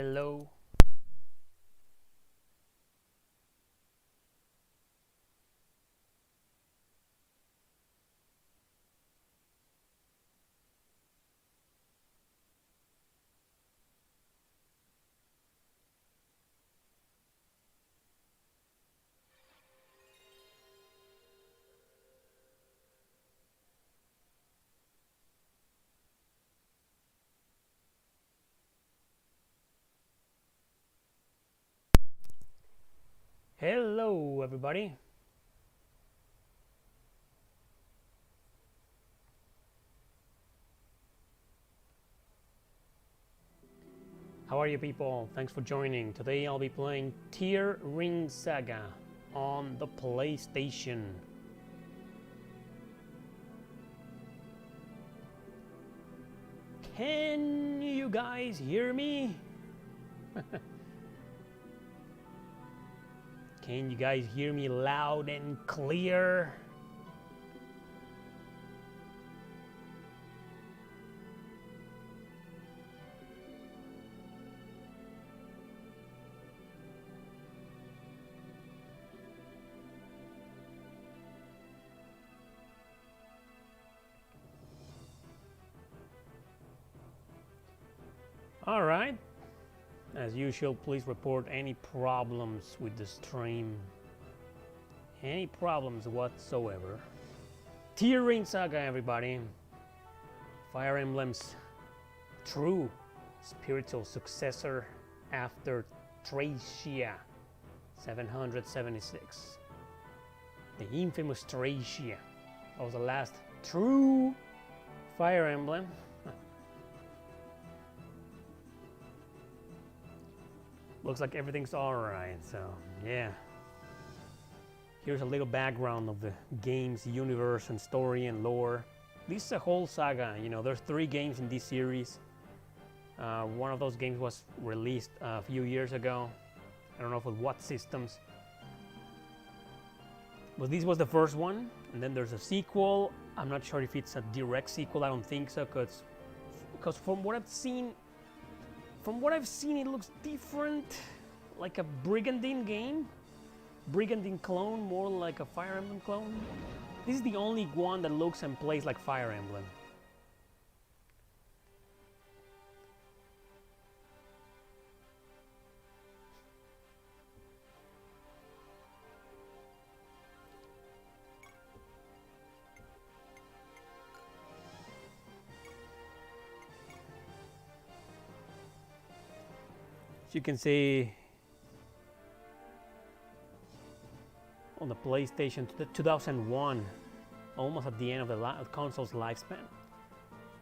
Hello. Hello, everybody. How are you people? Thanks for joining. Today I'll be playing TearRing Saga on the PlayStation. Can you guys hear me? Can you guys hear me loud and clear? All right. As usual, please report any problems with the stream. Any problems whatsoever. TearRing Saga, everybody. Fire Emblem's true spiritual successor after Thracia 776. The infamous Thracia. That was the last true Fire Emblem. Looks like everything's alright, so yeah. Here's a little background of the game's universe and story and lore. This is a whole saga, you know, there's 3 games in this series. One of those games was released a few years ago. I don't know for what systems. But this was the first one, and then there's a sequel. I'm not sure if it's a direct sequel, I don't think so, because from what I've seen, it looks different, like a Brigandine game. Brigandine clone, more like a Fire Emblem clone. This is the only one that looks and plays like Fire Emblem. As you can see on the PlayStation 2001, almost at the end of the console's lifespan.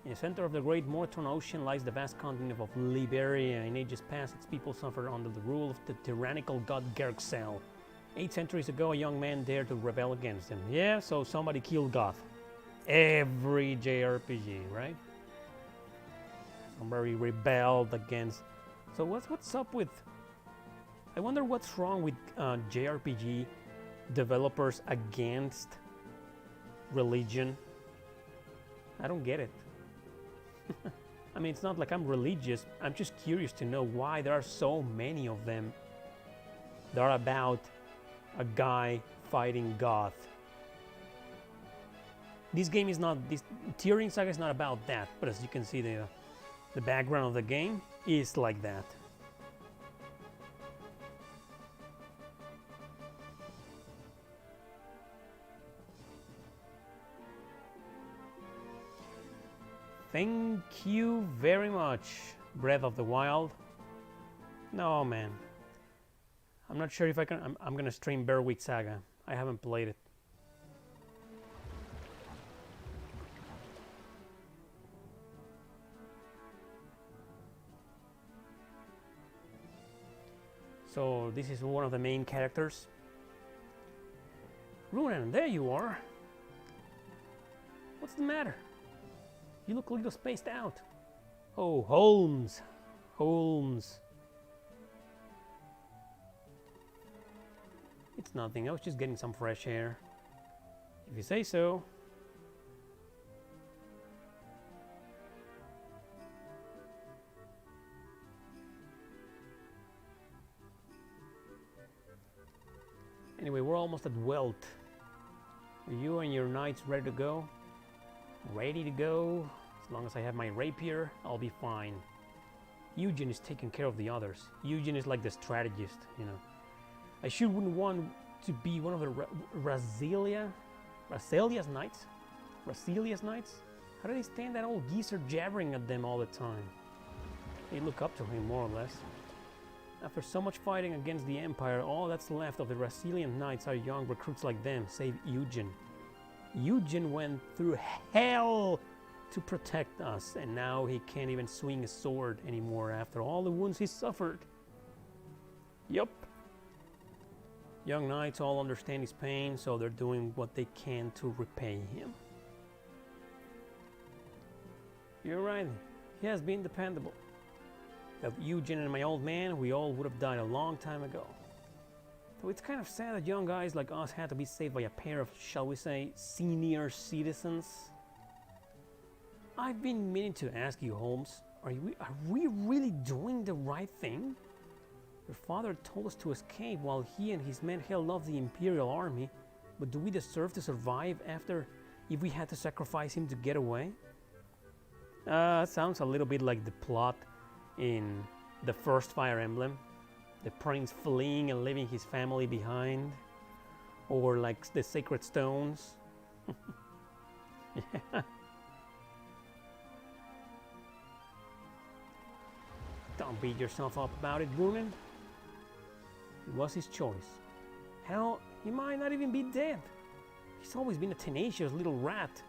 In the center of the great Morton Ocean lies the vast continent of Liberia. In ages past, its people suffered under the rule of the tyrannical god Gerxel. 8 centuries ago, a young man dared to rebel against him. Yeah, so somebody killed Goth. Every JRPG, right? Somebody rebelled against. So what's up with? I wonder what's wrong with JRPG developers against religion. I don't get it. I mean, it's not like I'm religious. I'm just curious to know why there are so many of them that are about a guy fighting Goth. This game is not, this TearRing Saga is not about that, but as you can see, the background of the game is like that. Thank you very much, Breath of the Wild. No, man. I'm not sure if I can. I'm gonna stream Bearwheat Saga. I haven't played it. So this is one of the main characters. Runan, there you are. What's the matter? You look a little spaced out. Oh, Holmes. Holmes. It's nothing. I was just getting some fresh air. If you say so. Anyway, we're almost at Welt. Are you and your knights ready to go? Ready to go. As long as I have my rapier, I'll be fine. Eugen is taking care of the others. Eugen is like the strategist, you know. I sure wouldn't want to be one of the Raselia's knights? Raselia's knights? How do they stand that old geezer jabbering at them all the time? They look up to him, more or less. After so much fighting against the Empire, all that's left of the Raselian knights are young recruits like them, save Eugen. Eugen went through hell to protect us, and now he can't even swing a sword anymore after all the wounds he suffered. Yup. Young knights all understand his pain, so they're doing what they can to repay him. You're right, he has been dependable. Without Eugen and my old man, we all would have died a long time ago. So it's kind of sad that young guys like us had to be saved by a pair of, shall we say, senior citizens. I've been meaning to ask you, Holmes, are we really doing the right thing? Your father told us to escape while he and his men held off the Imperial Army, but do we deserve to survive if we had to sacrifice him to get away? Sounds a little bit like the plot in the first Fire Emblem. The prince fleeing and leaving his family behind. Or like the Sacred Stones. Yeah. Don't beat yourself up about it, Brunin. It was his choice. Hell, he might not even be dead. He's always been a tenacious little rat.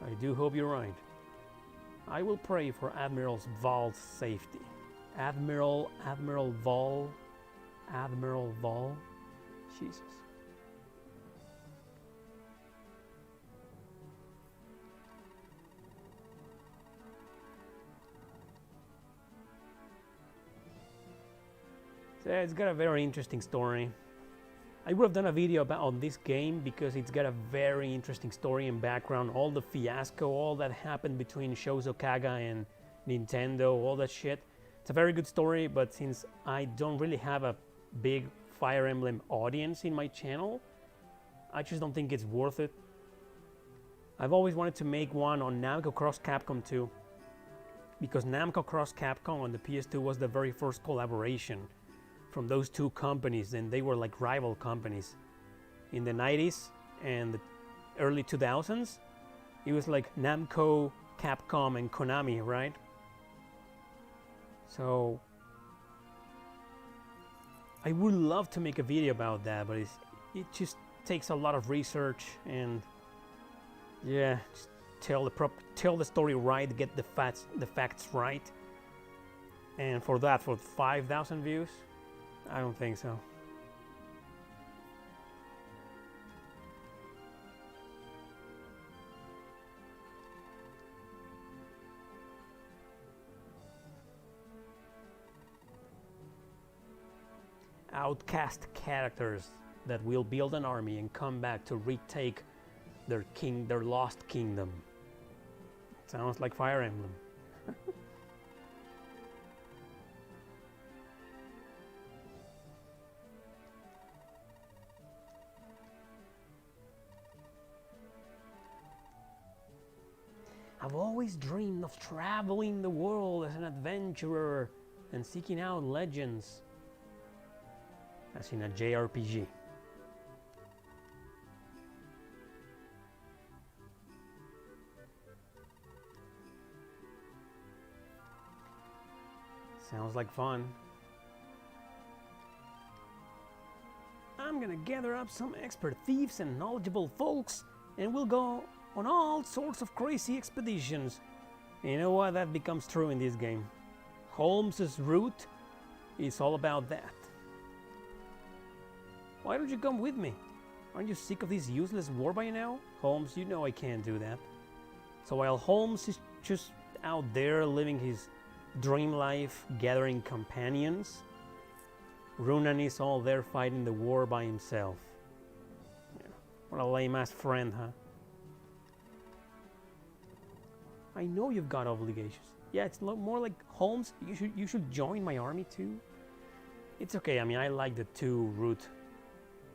I do hope you're right. I will pray for Admiral Val's safety. Admiral Val. Jesus. So it's got a very interesting story. I would have done a video on this game because it's got a very interesting story and background. All the fiasco, all that happened between Shozo Kaga and Nintendo, all that shit. It's a very good story, but since I don't really have a big Fire Emblem audience in my channel, I just don't think it's worth it. I've always wanted to make one on Namco Cross Capcom 2, because Namco Cross Capcom on the PS2 was the very first collaboration from those two companies, and they were like rival companies. In the 90s and the early 2000s, it was like Namco, Capcom, and Konami, right? So I would love to make a video about that, but it just takes a lot of research and yeah, just tell the story right, get the facts right. And for that, for 5,000 views, I don't think so. Outcast characters that will build an army and come back to retake their lost kingdom. Sounds like Fire Emblem. I've always dreamed of traveling the world as an adventurer and seeking out legends. As in a JRPG. Sounds like fun. I'm gonna gather up some expert thieves and knowledgeable folks, and we'll go on all sorts of crazy expeditions. And you know what? That becomes true in this game. Holmes's route is all about that. Why don't you come with me? Aren't you sick of this useless war by now? Holmes, you know I can't do that. So while Holmes is just out there living his dream life, gathering companions, Runan is all there fighting the war by himself. Yeah. What a lame-ass friend, huh? I know you've got obligations. Yeah, it's more like, Holmes, you should join my army too. It's okay, I mean, I like the 2 route.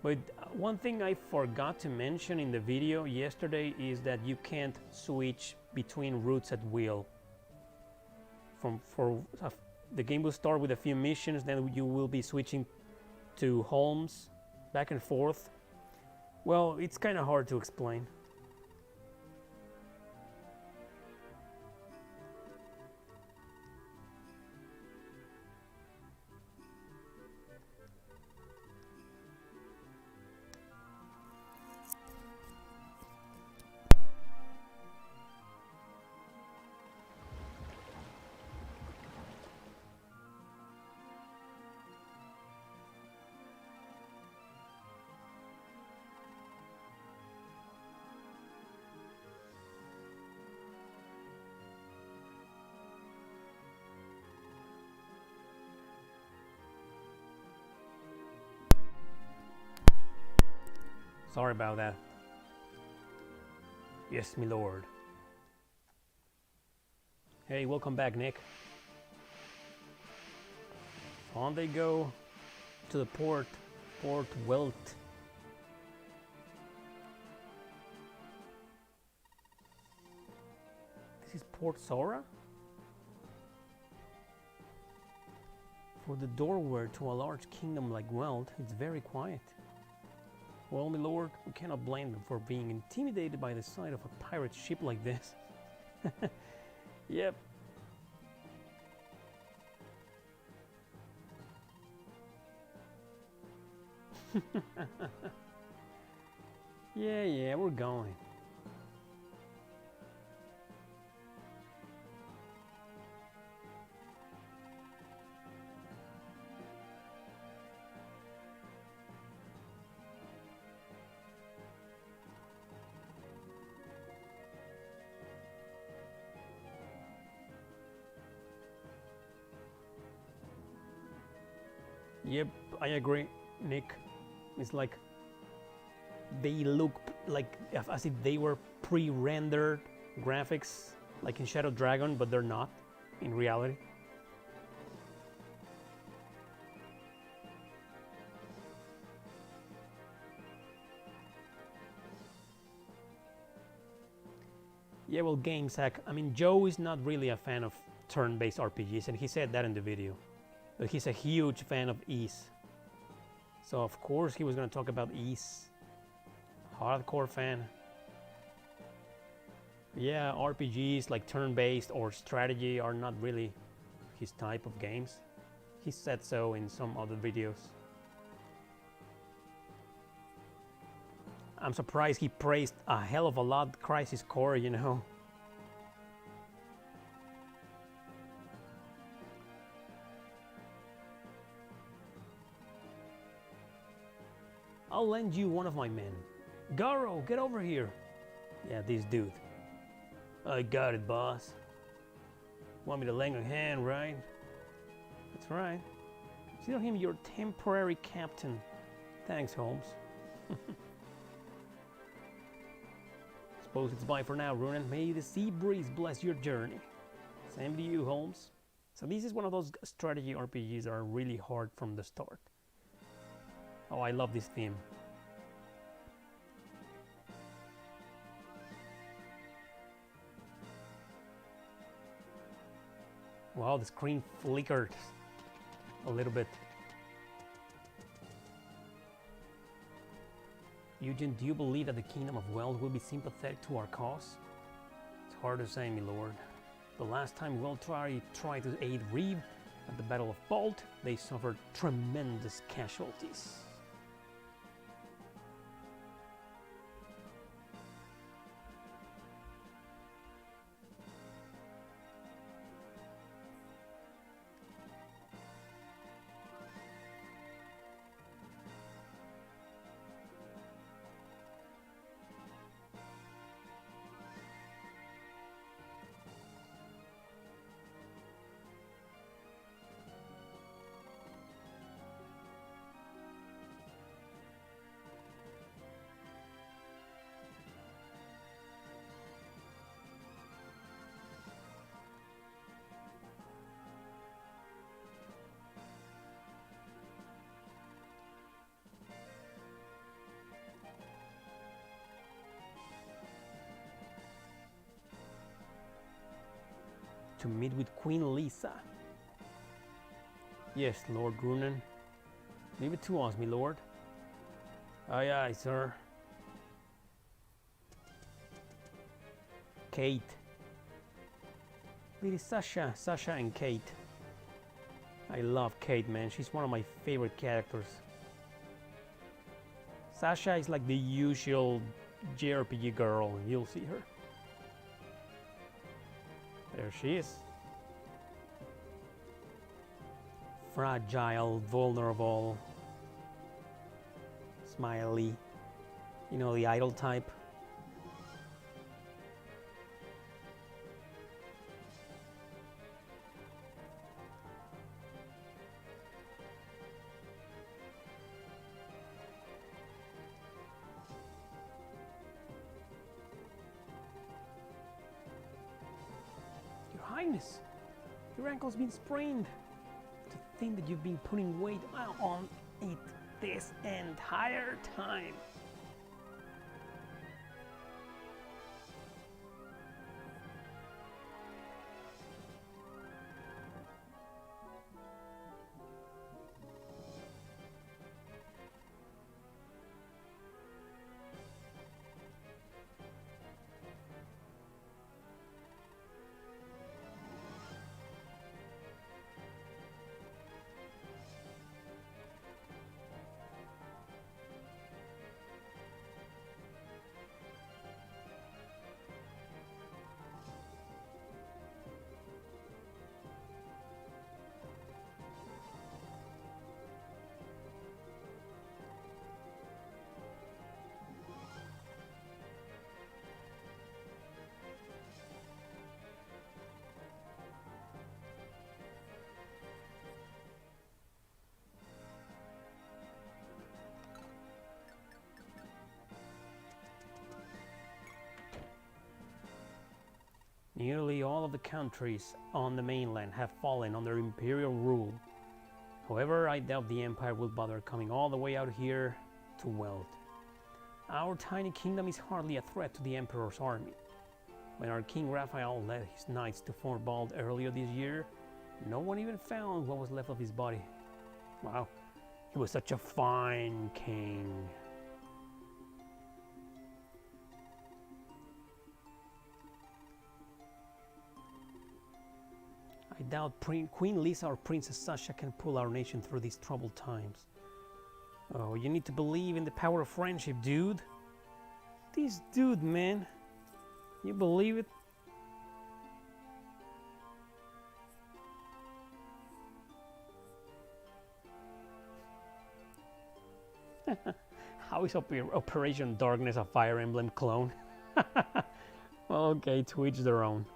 But one thing I forgot to mention in the video yesterday is that you can't switch between routes at will. The game will start with a few missions, then you will be switching to homes back and forth. Well, it's kind of hard to explain. Sorry about that. Yes, my lord. Hey, welcome back, Nick. On they go to the Port Welt. This is Port Sora? For the doorway to a large kingdom like Welt, it's very quiet. Well, my lord, we cannot blame them for being intimidated by the sight of a pirate ship like this. Yep. Yeah, we're going. Yep, I agree, Nick. It's like they look like as if they were pre-rendered graphics, like in Shadow Dragon, but they're not in reality. Yeah, well, GameSack. I mean, Joe is not really a fan of turn-based RPGs, and he said that in the video. But he's a huge fan of Ys. So of course he was going to talk about Ys. Hardcore fan. Yeah, RPGs like turn-based or strategy are not really his type of games. He said so in some other videos. I'm surprised he praised a hell of a lot Crisis Core, you know. I'll lend you one of my men. Garo, get over here. Yeah, this dude. I got it, boss. Want me to lend a hand, right? That's right. Consider him your temporary captain. Thanks, Holmes. Suppose it's bye for now, Runen. May the sea breeze bless your journey. Same to you, Holmes. So this is one of those strategy RPGs that are really hard from the start. Oh, I love this theme. Wow, the screen flickered a little bit. Eugen, do you believe that the Kingdom of Weld will be sympathetic to our cause? It's hard to say, my lord. The last time Weld tried to aid Reeve at the Battle of Bolt, they suffered tremendous casualties. to meet with Queen Lisa. Yes, Lord Grunen. Leave it to us, my lord. Aye, aye, sir. Kate. Lady Sasha and Kate. I love Kate, man. She's one of my favorite characters. Sasha is like the usual JRPG girl. You'll see her. There she is. Fragile, vulnerable, smiley. You know, the idol type. Your Highness, your ankle's been sprained. To think that you've been putting weight on it this entire time. Nearly all of the countries on the mainland have fallen under imperial rule. However, I doubt the empire will bother coming all the way out here to weld. Our tiny kingdom is hardly a threat to the emperor's army. When our king Raphael led his knights to Fort Bald earlier this year, no one even found what was left of his body. Wow, he was such a fine king. I doubt Queen Lisa or Princess Sasha can pull our nation through these troubled times. Oh, you need to believe in the power of friendship, dude. This dude, man. You believe it? How is Operation Darkness a Fire Emblem clone? Okay, to each their own.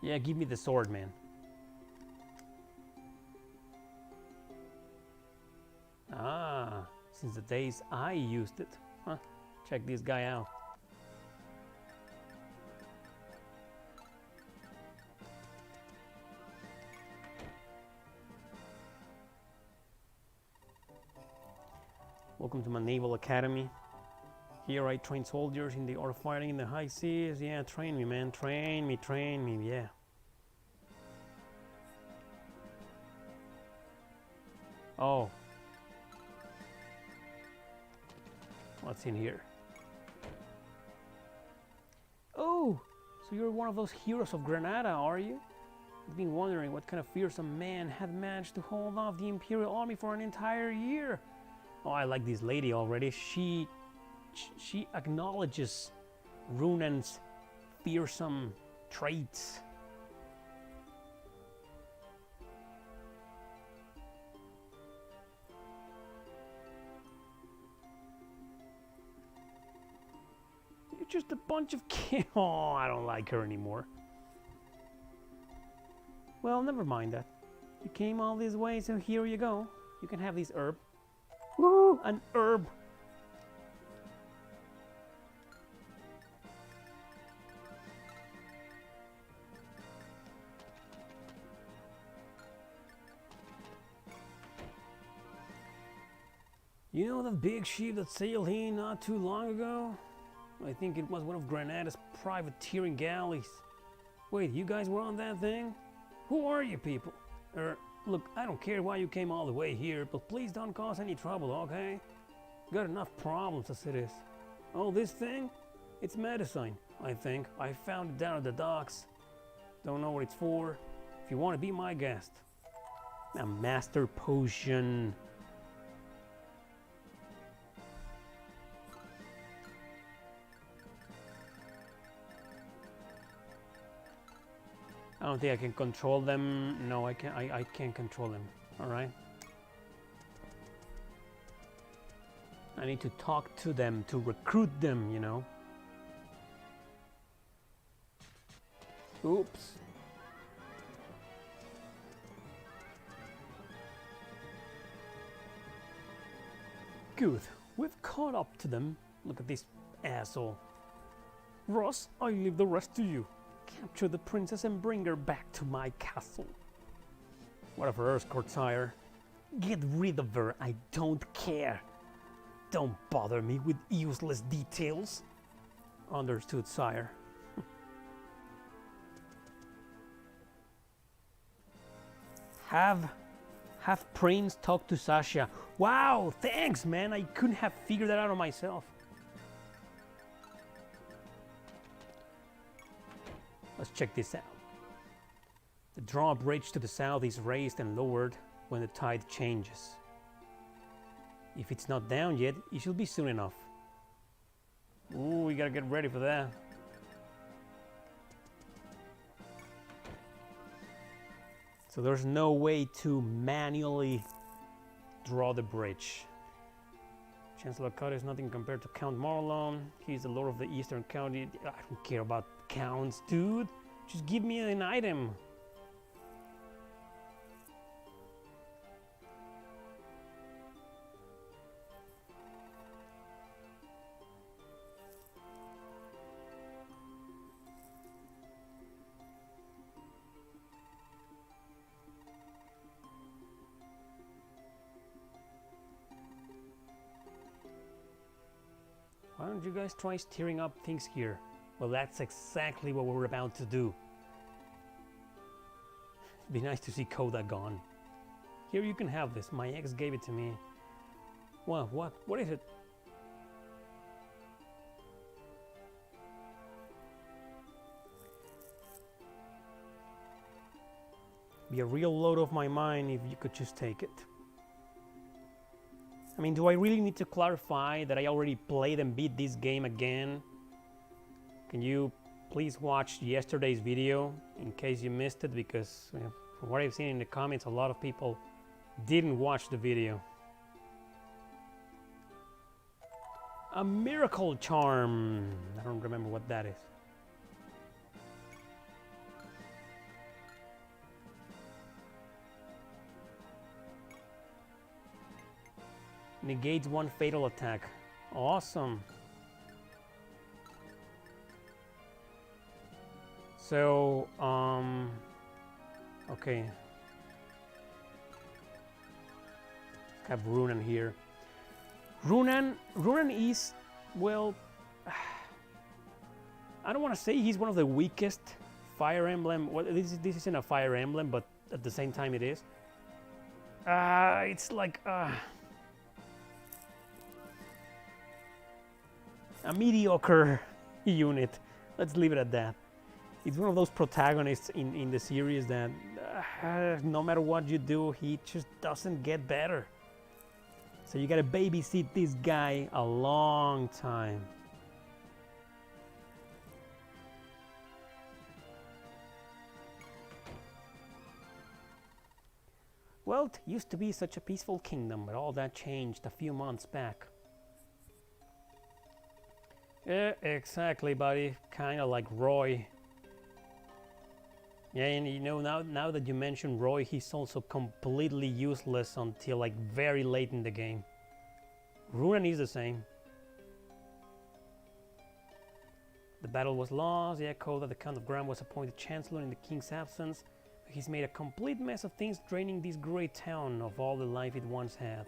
Yeah, give me the sword, man. Ah, since the days I used it. Huh, check this guy out. Welcome to my naval academy. Here I train soldiers in the art of fighting in the high seas. Yeah, train me, man. Train me, yeah. Oh. What's in here? Oh, so you're one of those heroes of Granada, are you? I've been wondering what kind of fearsome man had managed to hold off the Imperial Army for an entire year. Oh, I like this lady already. She acknowledges Runan's fearsome traits. You're just a bunch of kids. Oh, I don't like her anymore. Well, never mind that. You came all this way, so here you go. You can have this herb. Woo! An herb! You know that big ship that sailed here not too long ago? I think it was one of Granada's privateering galleys. Wait, you guys were on that thing? Who are you people? Look, I don't care why you came all the way here, but please don't cause any trouble, okay? Got enough problems as it is. Oh, this thing? It's medicine, I think. I found it down at the docks. Don't know what it's for. If you want to be my guest. A master potion. I don't think I can control them. No, I can't control them. All right. I need to talk to them to recruit them, you know. Oops. Good. We've caught up to them. Look at this asshole. Ross, I leave the rest to you. Capture the princess and bring her back to my castle. Whatever, escort, sire. Get rid of her, I don't care. Don't bother me with useless details. Understood, sire. Have Prince talk to Sasha. Wow, thanks, man. I couldn't have figured that out on myself. Let's check this out. The drawbridge to the south is raised and lowered when the tide changes. If it's not down yet, it should be soon enough. Ooh, we gotta get ready for that. So there's no way to manually draw the bridge. Chancellor Cut is nothing compared to Count Marlon. He's the lord of the Eastern County. I don't care about counts, dude. Just give me an item. Why don't you guys try stirring up things here? Well, that's exactly what we're about to do. It'd be nice to see Koda gone. Here, you can have this. My ex gave it to me. Well, what is it? Be a real load off my mind if you could just take it. I mean, do I really need to clarify that I already played and beat this game again? Can you please watch yesterday's video in case you missed it, because from what I've seen in the comments, a lot of people didn't watch the video. A miracle charm. I don't remember what that is. Negates one fatal attack. Awesome. So, okay. Let's have Runan here. Runan is, well, I don't want to say he's one of the weakest Fire Emblem. Well, this isn't a Fire Emblem, but at the same time it is. It's like a mediocre unit. Let's leave it at that. It's one of those protagonists in the series that no matter what you do, he just doesn't get better. So you gotta babysit this guy a long time. Well, it used to be such a peaceful kingdom, but all that changed a few months back. Yeah, exactly, buddy. Kind of like Roy. Yeah, and you know, now that you mention Roy, he's also completely useless until like very late in the game. Runan is the same. The battle was lost. The echo that the Count of Gram was appointed Chancellor in the King's absence. He's made a complete mess of things, draining this great town of all the life it once had.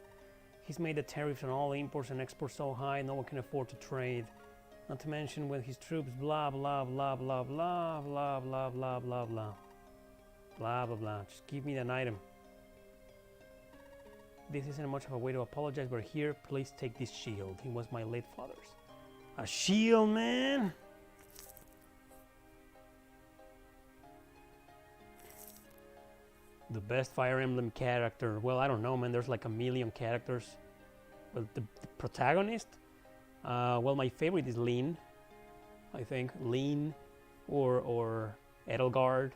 He's made the tariffs on all imports and exports so high no one can afford to trade. Not to mention with his troops, blah blah blah blah blah blah blah blah blah blah. Blah blah blah. Just give me an item. This isn't much of a way to apologize, but here, please take this shield. He was my late father's. A shield, man! The best Fire Emblem character. Well, I don't know, man. There's like a million characters. Well, the protagonist? Well, my favorite is Lyn. I think. Lyn or Edelgard.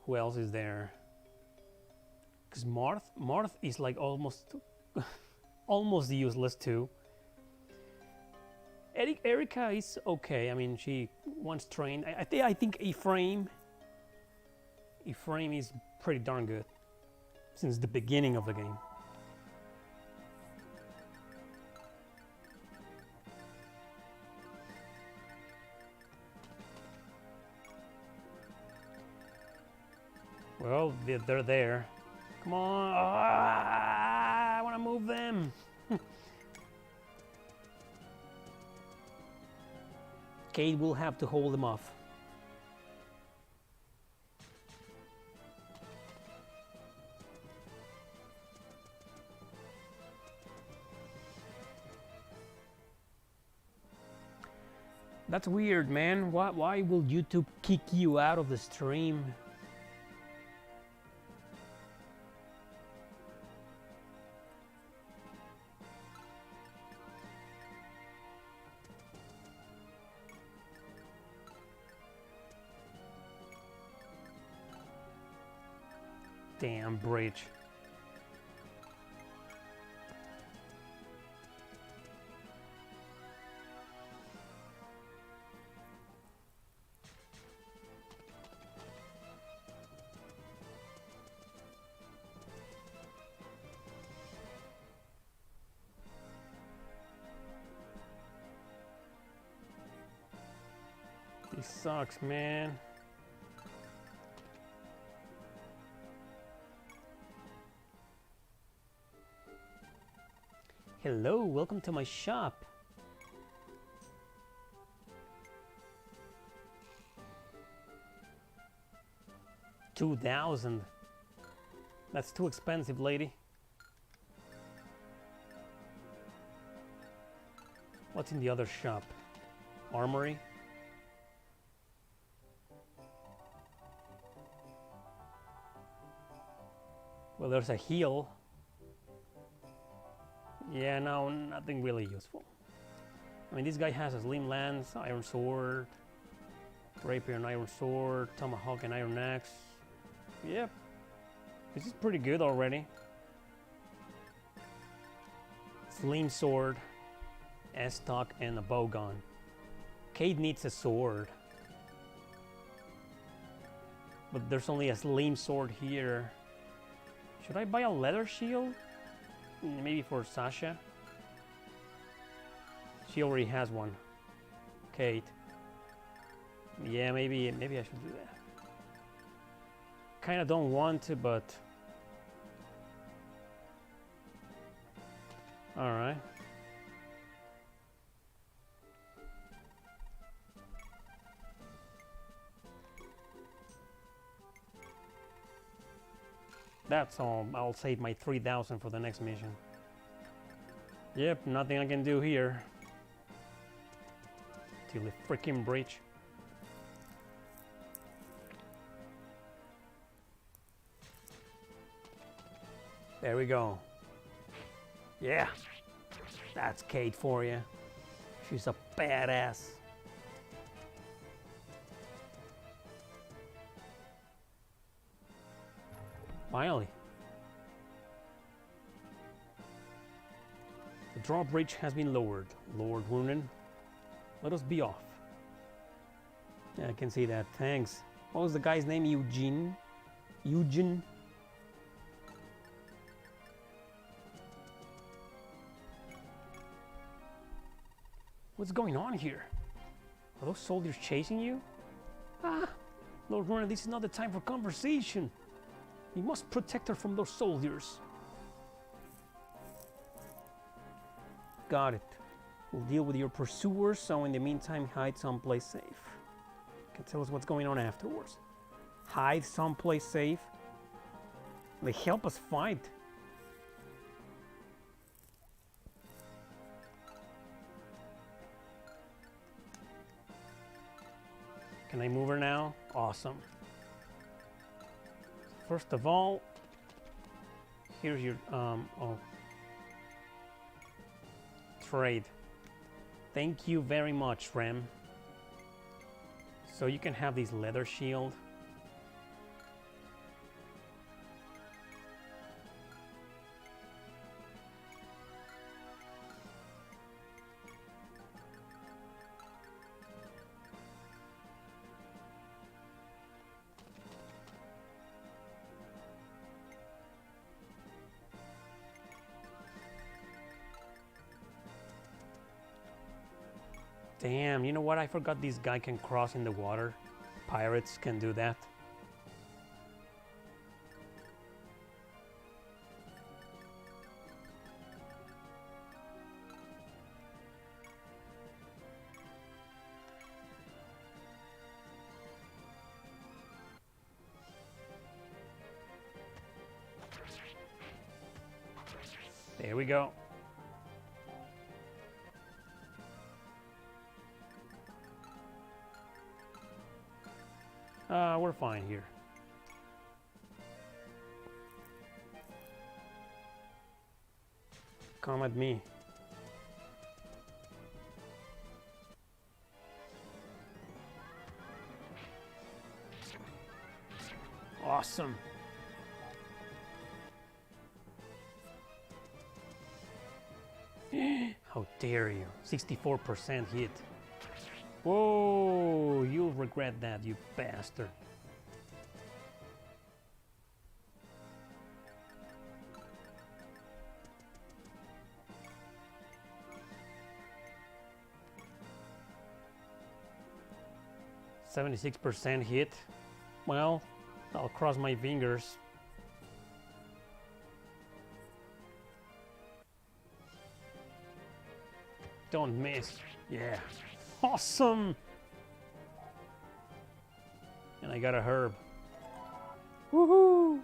Who else is there? Because Marth is like almost almost useless too. Erica is okay. I mean, she once trained. I think Ephraim is pretty darn good since the beginning of the game. Well, they're there. Come on. I want to move them. Kate will have to hold them off. That's weird, man. Why will YouTube kick you out of the stream? Damn bridge. This sucks, man. Hello, welcome to my shop. $2,000. That's too expensive, lady. What's in the other shop? Armory? Well, there's a heal. Yeah, no, nothing really useful. I mean, this guy has a slim lance, iron sword, rapier and iron sword, tomahawk and iron axe. Yep, this is pretty good already. Slim sword, S-stock, and a bow gun. Cade needs a sword. But there's only a slim sword here. Should I buy a leather shield? Maybe for Sasha. She already has one. Kate. Yeah, maybe I should do that. Kinda don't want to, but alright. That's all. I'll save my 3,000 for the next mission. Yep, nothing I can do here. Till the freaking bridge. There we go. Yeah, that's Kate for you. She's a badass. Finally. The drawbridge has been lowered. Lord Runen, let us be off. Yeah, I can see that. Thanks. What was the guy's name? Eugene? Eugen? What's going on here? Are those soldiers chasing you? Ah! Lord Runen, this is not the time for conversation. We must protect her from those soldiers. got it. We'll deal with your pursuers, so in the meantime, hide someplace safe. You can tell us what's going on afterwards. Hide someplace safe. They help us fight. Can I move her now? Awesome. First of all, here's your trade. Thank you very much, Rem. So you can have this leather shield. Damn, you know what? I forgot this guy can cross in the water. Pirates can do that. There we go. We're fine here. Come at me. Awesome. How dare you? 64% hit. Whoa, you'll regret that, you bastard. %76% hit. Well, I'll cross my fingers. Don't miss. Yeah. Awesome! And I got a herb. Woohoo!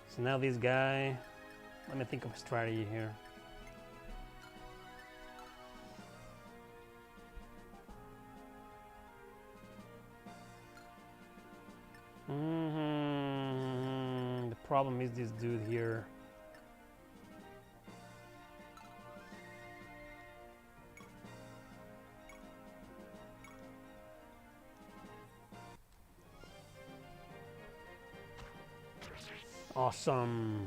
So now this guy... Let me think of a strategy here. The problem is this dude here. Awesome.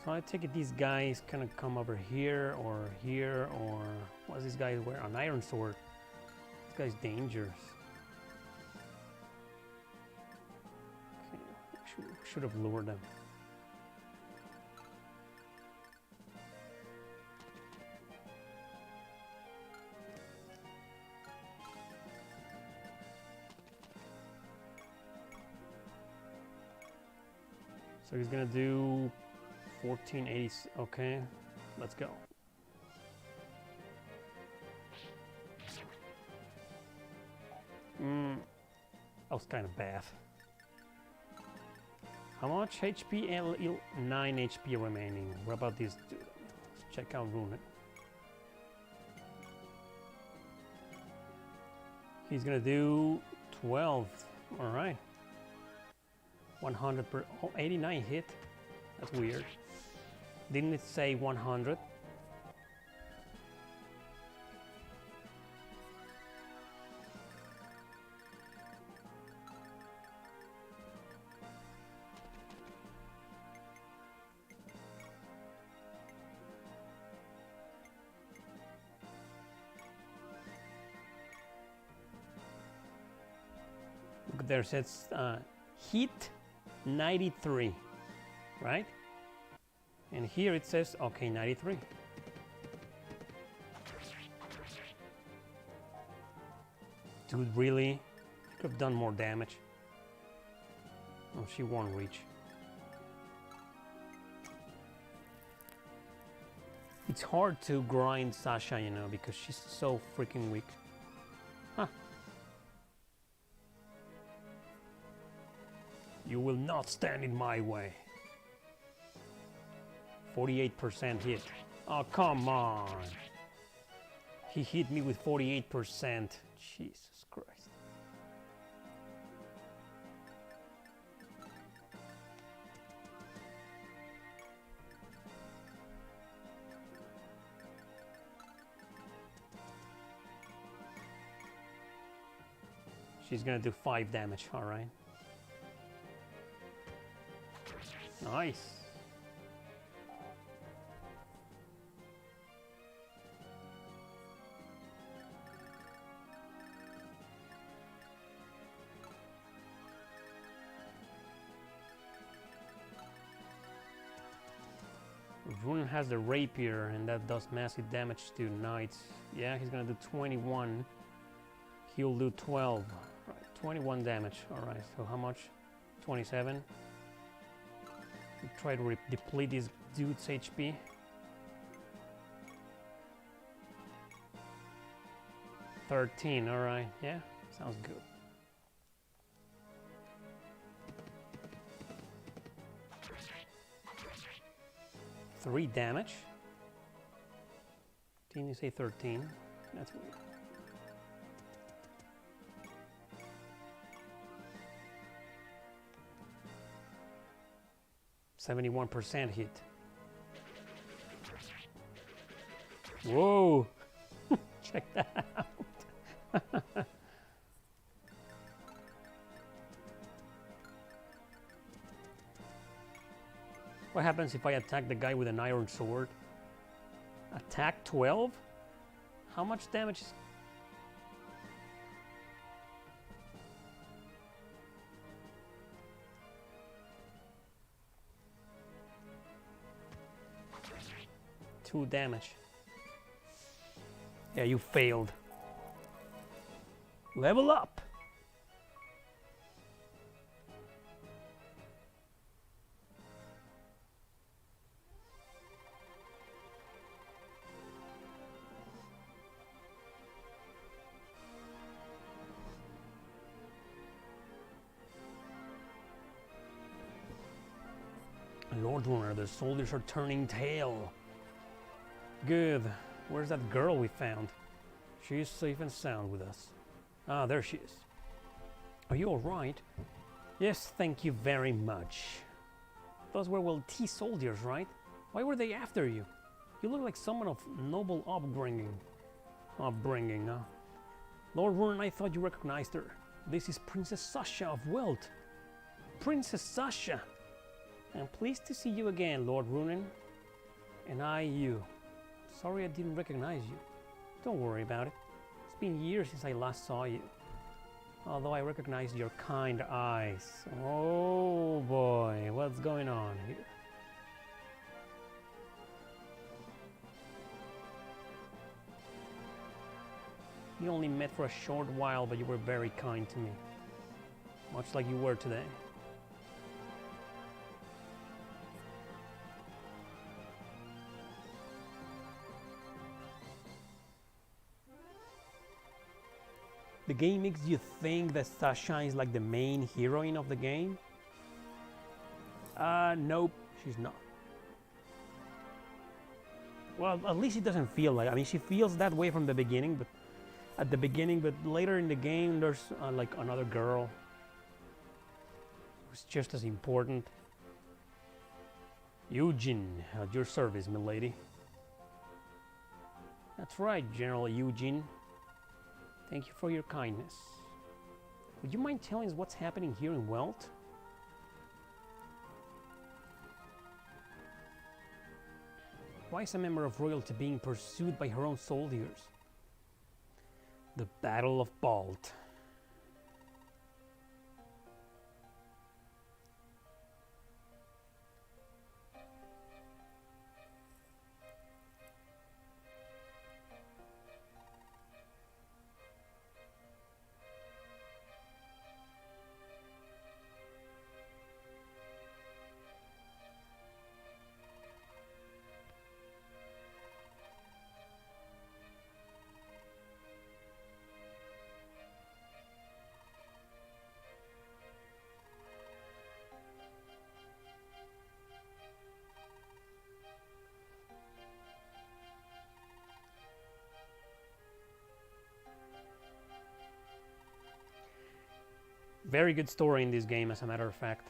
So I take it these guys kind of come over here, or what's this guy wear? An iron sword. This guy's dangerous. Okay, should have lured them. So he's gonna do 1480. Okay, let's go. That was kind of bad. How much HP? 9 HP remaining. What about this dude? Let's check out Rune. He's gonna do 12. All right. 100 per 89 hit. That's weird. Didn't it say 100? Look there, it says hit 93, right? And here it says, okay, 93. Dude, really? Could have done more damage. Oh, she won't reach. It's hard to grind Sasha, you know, because she's so freaking weak. Huh. You will not stand in my way. 48% hit. Oh, come on. He hit me with 48%. Jesus Christ. She's gonna do 5 damage, alright. Nice. Rune has the rapier and that does massive damage to knights. Yeah, he's gonna do 21. He'll do 12. Right, 21 damage. Alright, so how much? 27. We try to deplete this dude's HP. $13, alright, yeah, sounds good. Three damage. Didn't you say 13? That's weird. %71 hit. Whoa! Check that out. What happens if I attack the guy with an iron sword? Attack 12? How much damage is... Two damage. Yeah, you failed. Level up! Lord Runner, the soldiers are turning tail. Good. Where's that girl we found? She's safe and sound with us. Ah, there she is. Are you alright? Yes, thank you very much. Those were well T soldiers, right? Why were they after you? You look like someone of noble upbringing. Lord Runen, I thought you recognized her. This is Princess Sasha of Welt. Princess Sasha! I'm pleased to see you again, Lord Runen. And I you. Sorry I didn't recognize you. Don't worry about it. It's been years since I last saw you. Although I recognized your kind eyes. Oh boy, what's going on here? We only met for a short while, but you were very kind to me. Much like you were today. The game makes you think that Sasha is like the main heroine of the game? Nope, she's not. Well, at least it doesn't feel like. I mean, she feels that way from the beginning, but at the beginning, but later in the game, there's like another girl who's just as important. Eugene, at your service, milady. That's right, General Eugene. Thank you for your kindness. Would you mind telling us what's happening here in Welt? Why is a member of royalty being pursued by her own soldiers? The Battle of Balt. Very good story in this game, as a matter of fact.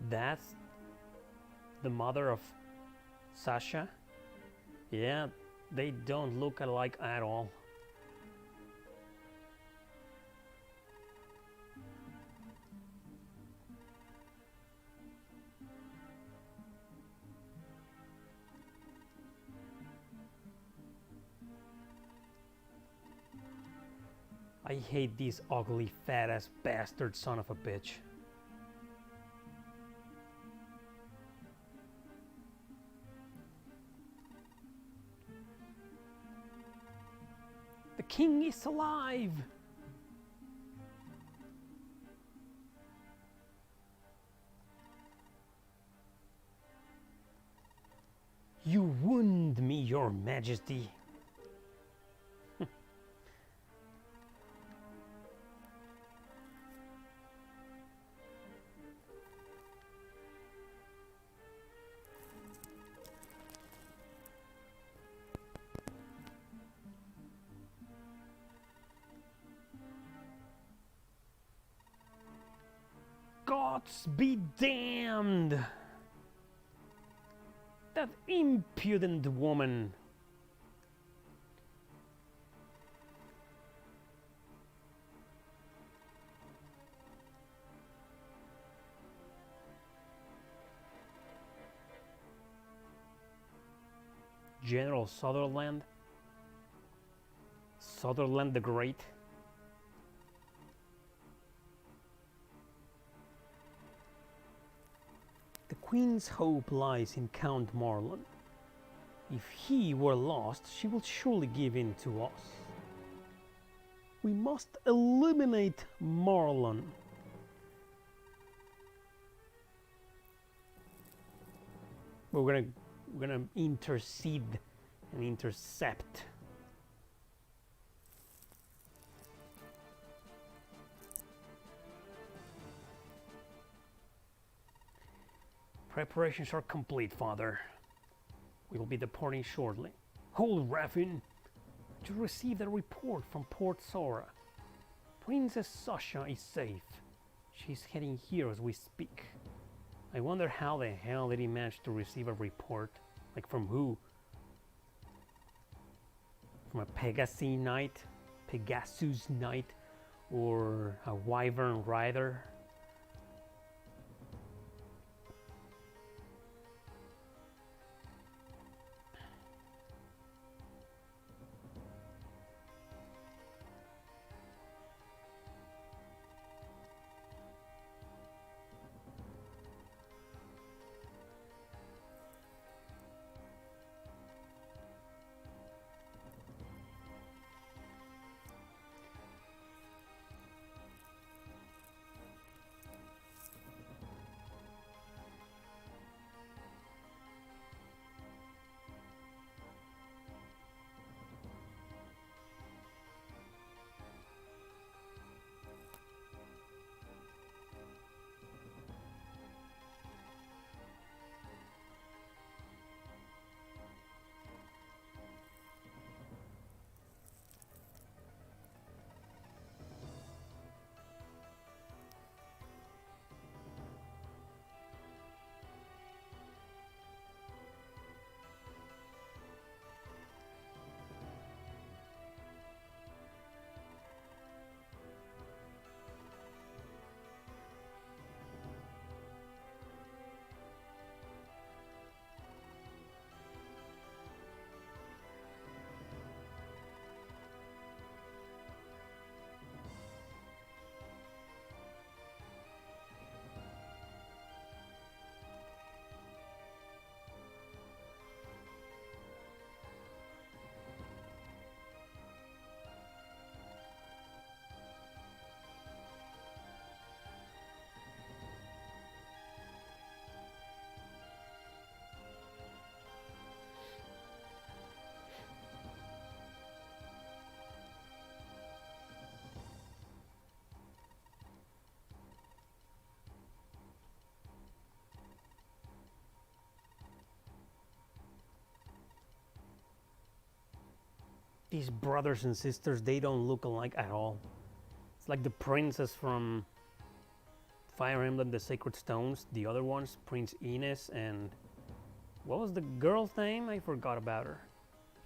That's the mother of Sasha? Yeah, they don't look alike at all. I hate this ugly, fat-ass bastard son of a bitch. The king is alive! You wound me, your majesty. Gods be damned! That impudent woman! General Sutherland? Sutherland the Great? The Queen's hope lies in Count Marlon. If he were lost, she will surely give in to us. We must eliminate Marlon. We're gonna intercede and intercept. Preparations are complete, Father. We will be departing shortly. Hold, Raffin! To receive the report from Port Sora. Princess Sasha is safe. She's heading here as we speak. I wonder how the hell did he manage to receive a report? Like, from who? from a Pegasus Knight, or a Wyvern Rider. These brothers and sisters, they don't look alike at all. It's like the princess from Fire Emblem The Sacred Stones, the other ones, Prince Ines, and what was the girl's name? I forgot about her.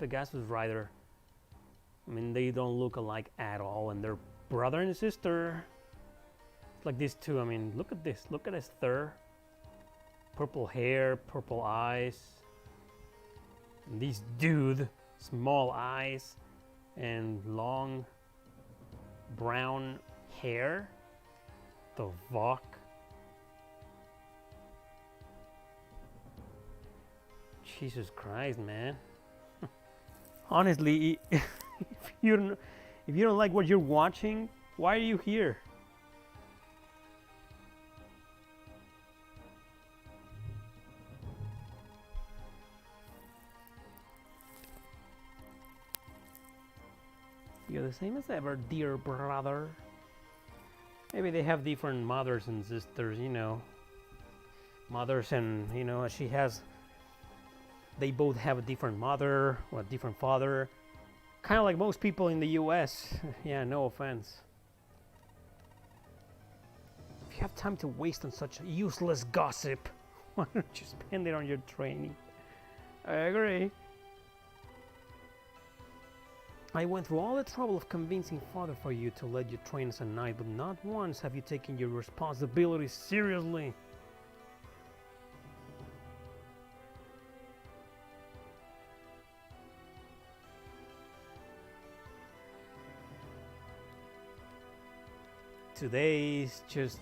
Pegasus Rider. I mean, they don't look alike at all, and they're brother and sister. It's like these two. I mean, look at this. Look at Esther. Purple hair, purple eyes. And this dude, small eyes and long brown hair. The fuck? Jesus Christ, man. Honestly, if you don't like what you're watching, why are you here? You're the same as ever, dear brother. Maybe they have different mothers and sisters, you know. Mothers and, you know, they both have a different mother or a different father. Kind of like most people in the US. Yeah, no offense. If you have time to waste on such useless gossip, why don't you spend it on your training? I agree. I went through all the trouble of convincing Father for you to let you train as a knight, but not once have you taken your responsibilities seriously. Today's just...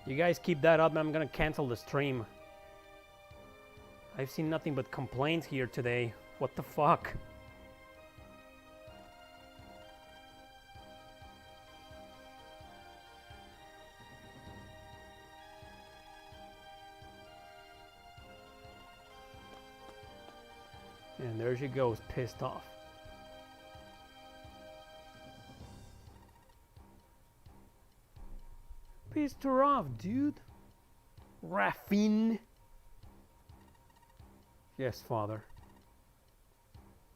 You guys keep that up, I'm gonna cancel the stream. I've seen nothing but complaints here today. What the fuck? And there she goes, pissed off. Pissed her off, dude. Raffin. Yes, Father.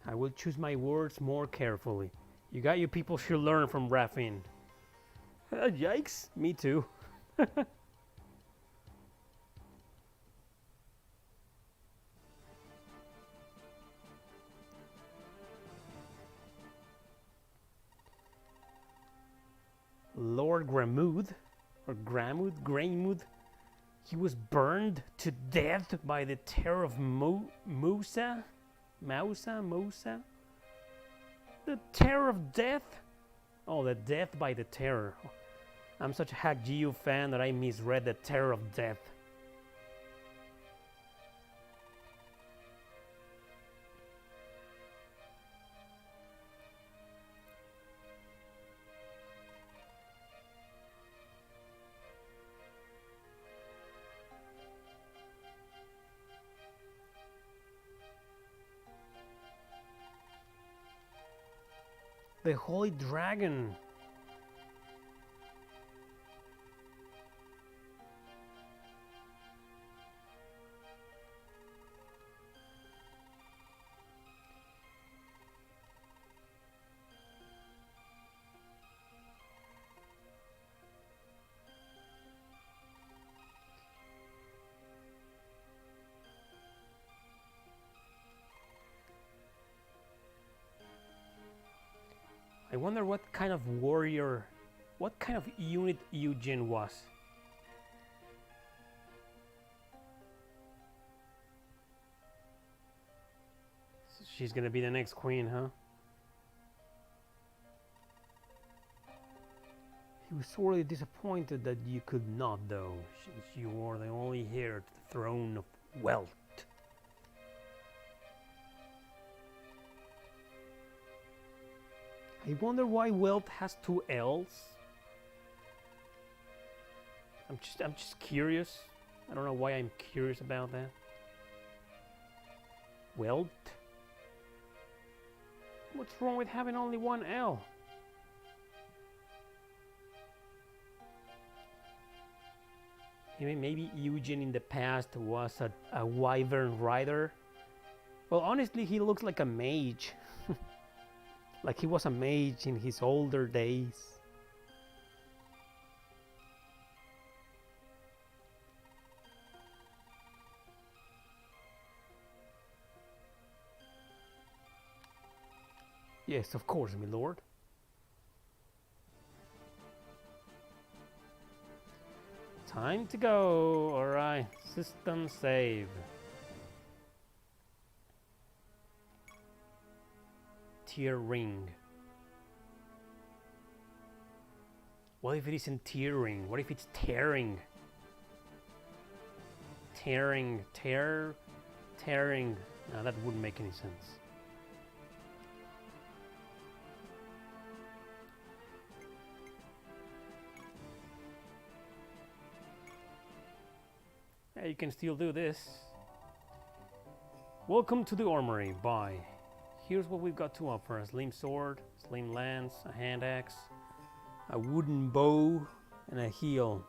I will choose my words more carefully. You people should learn from Raffin. Yikes, me too. Gramuth, or Gramuth. He was burned to death by the terror of Mousa. The terror of death? Oh, the death by the terror. I'm such a Hack GU fan that I misread the terror of death. The Holy Dragon. I wonder what kind of warrior, what kind of unit Eugen was. So she's gonna be the next queen, huh? He was sorely disappointed that you could not, though, since you were the only heir to the throne of wealth. I wonder why wealth has two L's. I'm just curious. I don't know why I'm curious about that. Wealth? What's wrong with having only one L? Maybe Eugen in the past was a wyvern rider. Well, honestly, he looks like a mage. Like he was a mage in his older days. Yes, of course, my lord. Time to go. Alright, system save. TearRing. What if it isn't TearRing? What if it's TearRing? TearRing. No, that wouldn't make any sense. Yeah, you can still do this. Welcome to the armory. Bye. Here's what we've got to offer: a slim sword, slim lance, a hand axe, a wooden bow, and a heel.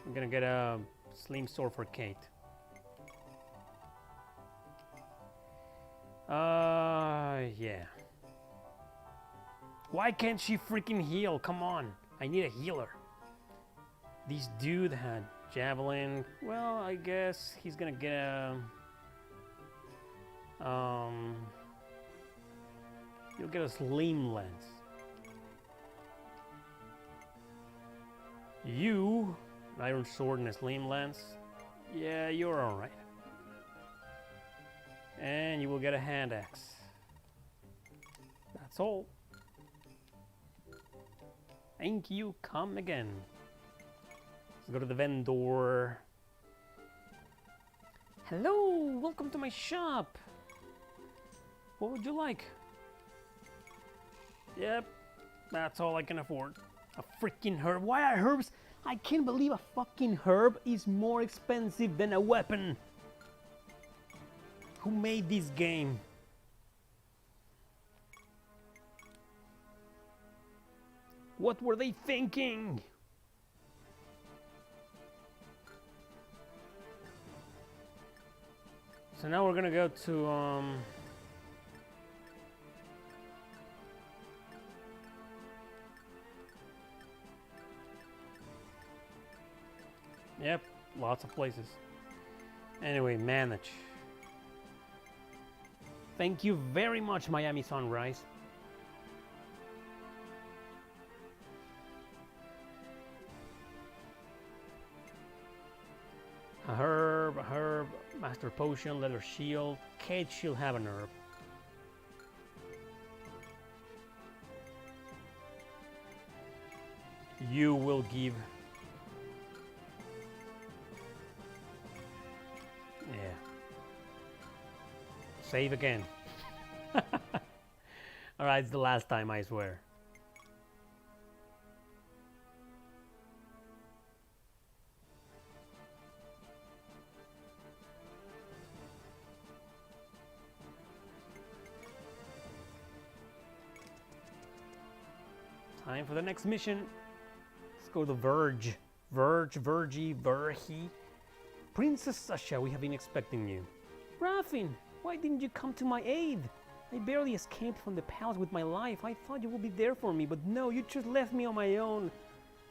I'm gonna get a slim sword for Kate. Yeah. Why can't she freaking heal? Come on, I need a healer. This dude had javelin. Well, I guess he's gonna get a you'll get a slim lance. You, an iron sword and a slim lance. Yeah, you're all right. And you will get a hand axe. That's all. Thank you. Come again. Let's go to the vendor. Hello, welcome to my shop. What would you like? Yep, that's all I can afford. A freaking herb. Why are herbs? I can't believe a fucking herb is more expensive than a weapon. Who made this game? What were they thinking? So now we're gonna go to yep, lots of places. Anyway, manage. Thank you very much, Miami Sunrise. A herb, master potion, leather shield. Kate should have an herb. You will give. Yeah. Save again. Alright, it's the last time, I swear. Time for the next mission. Let's go to Verge. Verhi. Princess Sasha, we have been expecting you. Raffin, why didn't you come to my aid? I barely escaped from the palace with my life. I thought you would be there for me, but no, you just left me on my own.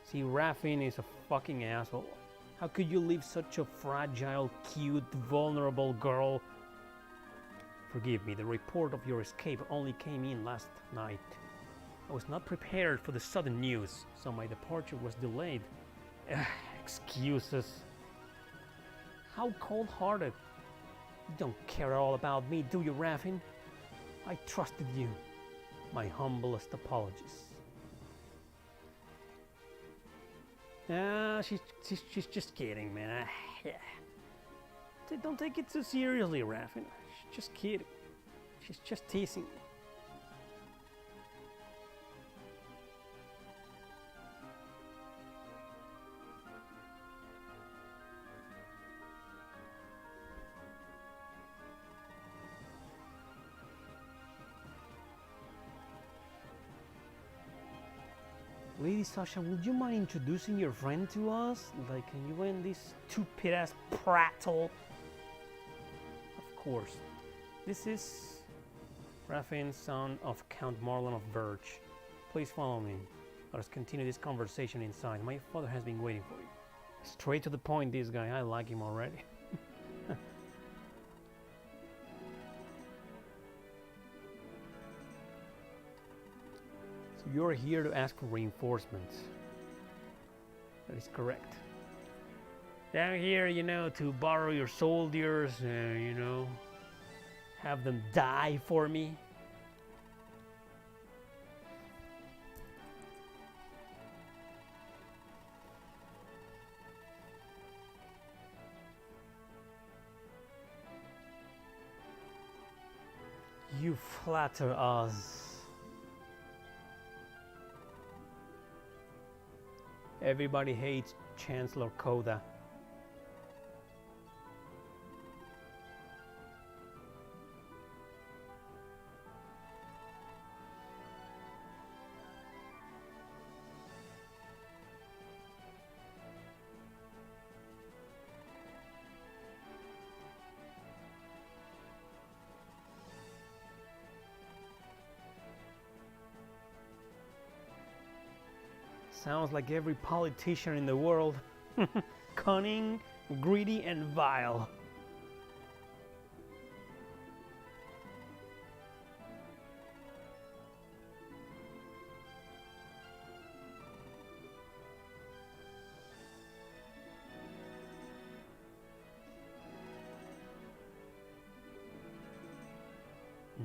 See, Raffin is a fucking asshole. How could you leave such a fragile, cute, vulnerable girl? Forgive me, the report of your escape only came in last night. I was not prepared for the sudden news, so my departure was delayed. Excuses. How cold-hearted. You don't care at all about me, do you, Raffin? I trusted you. My humblest apologies. She's just kidding, man. Yeah. Don't take it too seriously, Raffin. She's just kidding. She's just teasing me. Lady Sasha, would you mind introducing your friend to us? Like, can you end this stupid-ass prattle? Of course. This is Raffin, son of Count Marlon of Verge. Please follow me. Let us continue this conversation inside. My father has been waiting for you. Straight to the point, this guy. I like him already. You're here to ask for reinforcements. That is correct. Down here, you know, to borrow your soldiers, you know, have them die for me. You flatter us. Everybody hates Chancellor Koda. Sounds like every politician in the world. Cunning, greedy, and vile.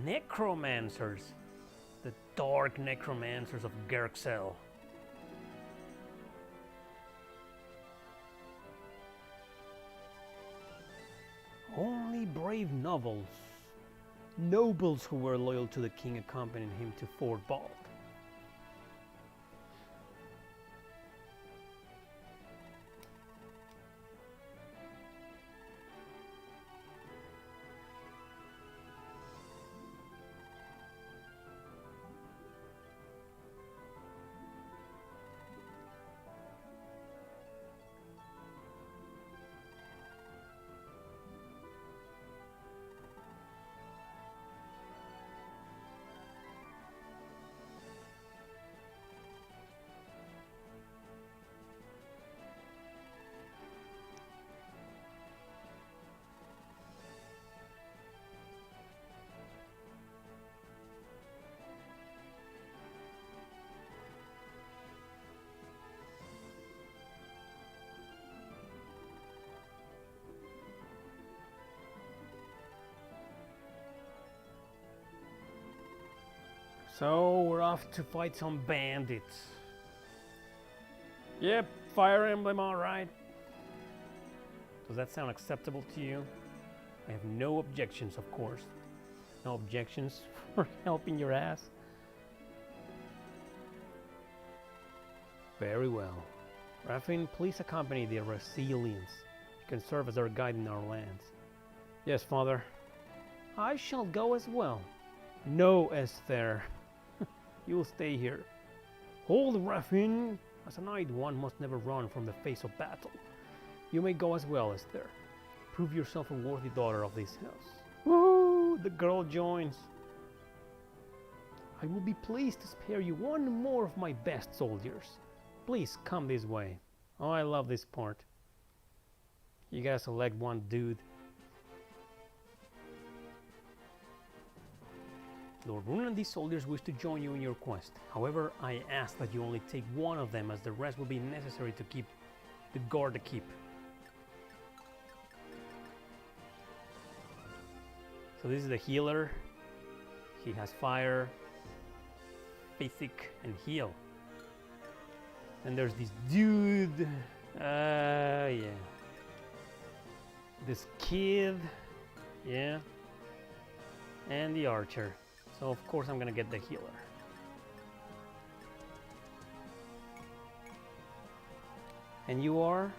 Necromancers. The dark necromancers of Gerxel. Only brave nobles who were loyal to the king accompanied him to Fort Bald. So we're off to fight some bandits. Yep, Fire Emblem, alright. Does that sound acceptable to you? I have no objections, of course. No objections for helping your ass. Very well. Raffin, please accompany the Resilience. You can serve as our guide in our lands. Yes, father. I shall go as well. No, Esther. You will stay here. Hold, Raffin. As a knight, one must never run from the face of battle. You may go as well, Esther. Prove yourself a worthy daughter of this house. Woo! The girl joins. I will be pleased to spare you one more of my best soldiers. Please come this way. Oh, I love this part. You gotta select one dude. Lord Rune and these soldiers wish to join you in your quest. However, I ask that you only take one of them, as the rest will be necessary to guard the keep. So this is the healer. He has fire, physic, and heal. And there's this dude. Yeah. This kid. Yeah. And the archer. So of course I'm gonna get the healer. And you are?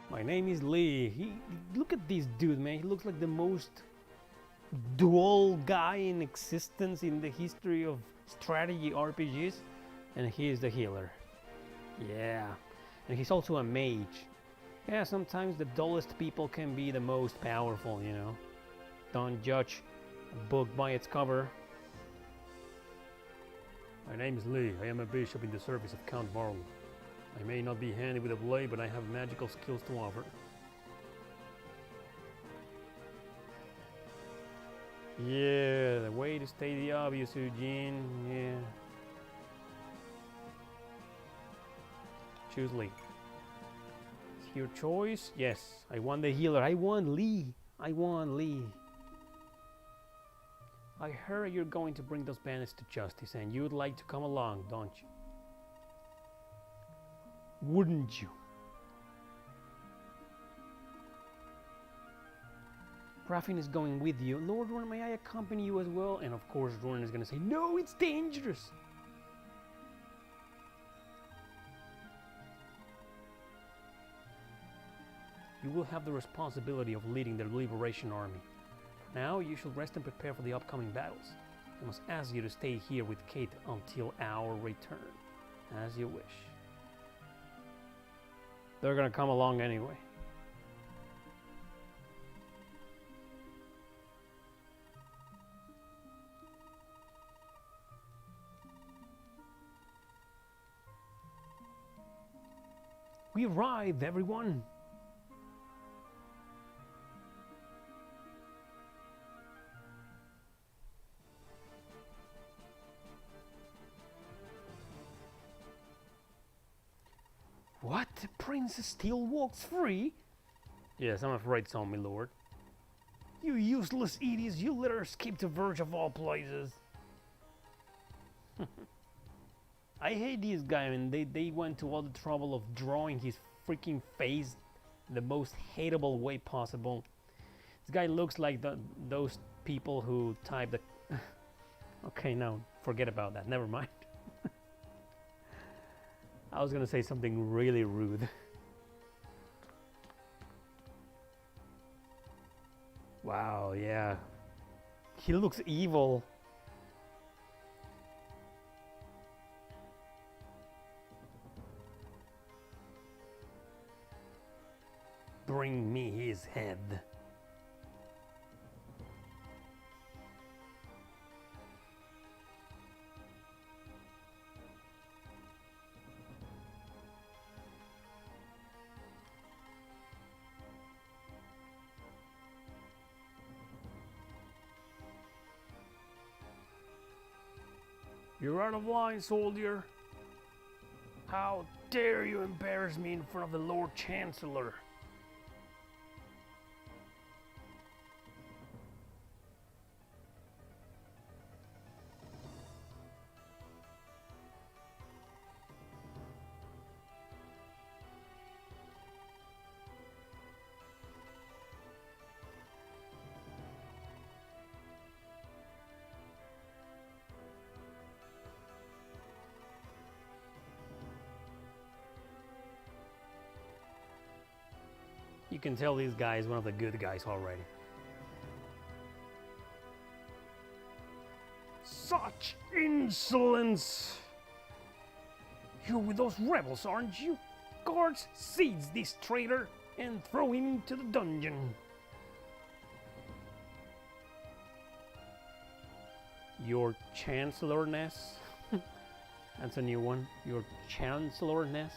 My name is Lee. Look at this dude, man. He looks like the most dual guy in existence in the history of strategy RPGs. And he is the healer. Yeah. And he's also a mage. Yeah, sometimes the dullest people can be the most powerful, you know. Don't judge a book by its cover. My name is Lee. I am a bishop in the service of Count Marl. I may not be handy with a blade, but I have magical skills to offer. Yeah, the way to state the obvious, Eugene. Yeah. Choose Lee. It's your choice? Yes, I want the healer. I want Lee. I want Lee. I heard you're going to bring those bandits to justice, and you'd like to come along, don't you? Wouldn't you? Raffin is going with you. Lord Rune, may I accompany you as well? And of course, Rune is going to say, no, it's dangerous. You will have the responsibility of leading the Liberation Army. Now you should rest and prepare for the upcoming battles. I must ask you to stay here with Kate until our return. As you wish. They're gonna come along anyway. We arrived, everyone! What? The princess still walks free? Yes, I'm afraid so, my lord. You useless idiots, you let her escape the verge of all places. I hate this guy, I mean, they went to all the trouble of drawing his freaking face the most hateable way possible. This guy looks like those people who type the... Okay, no, forget about that, never mind. I was gonna say something really rude. Wow, yeah. He looks evil. Bring me his head. You're out of line, soldier. How dare you embarrass me in front of the Lord Chancellor? can tell this guy is one of the good guys already. Such insolence! You're with those rebels, aren't you? Guards, seize this traitor and throw him into the dungeon. Your Chancellorness? That's a new one. Your Chancellorness?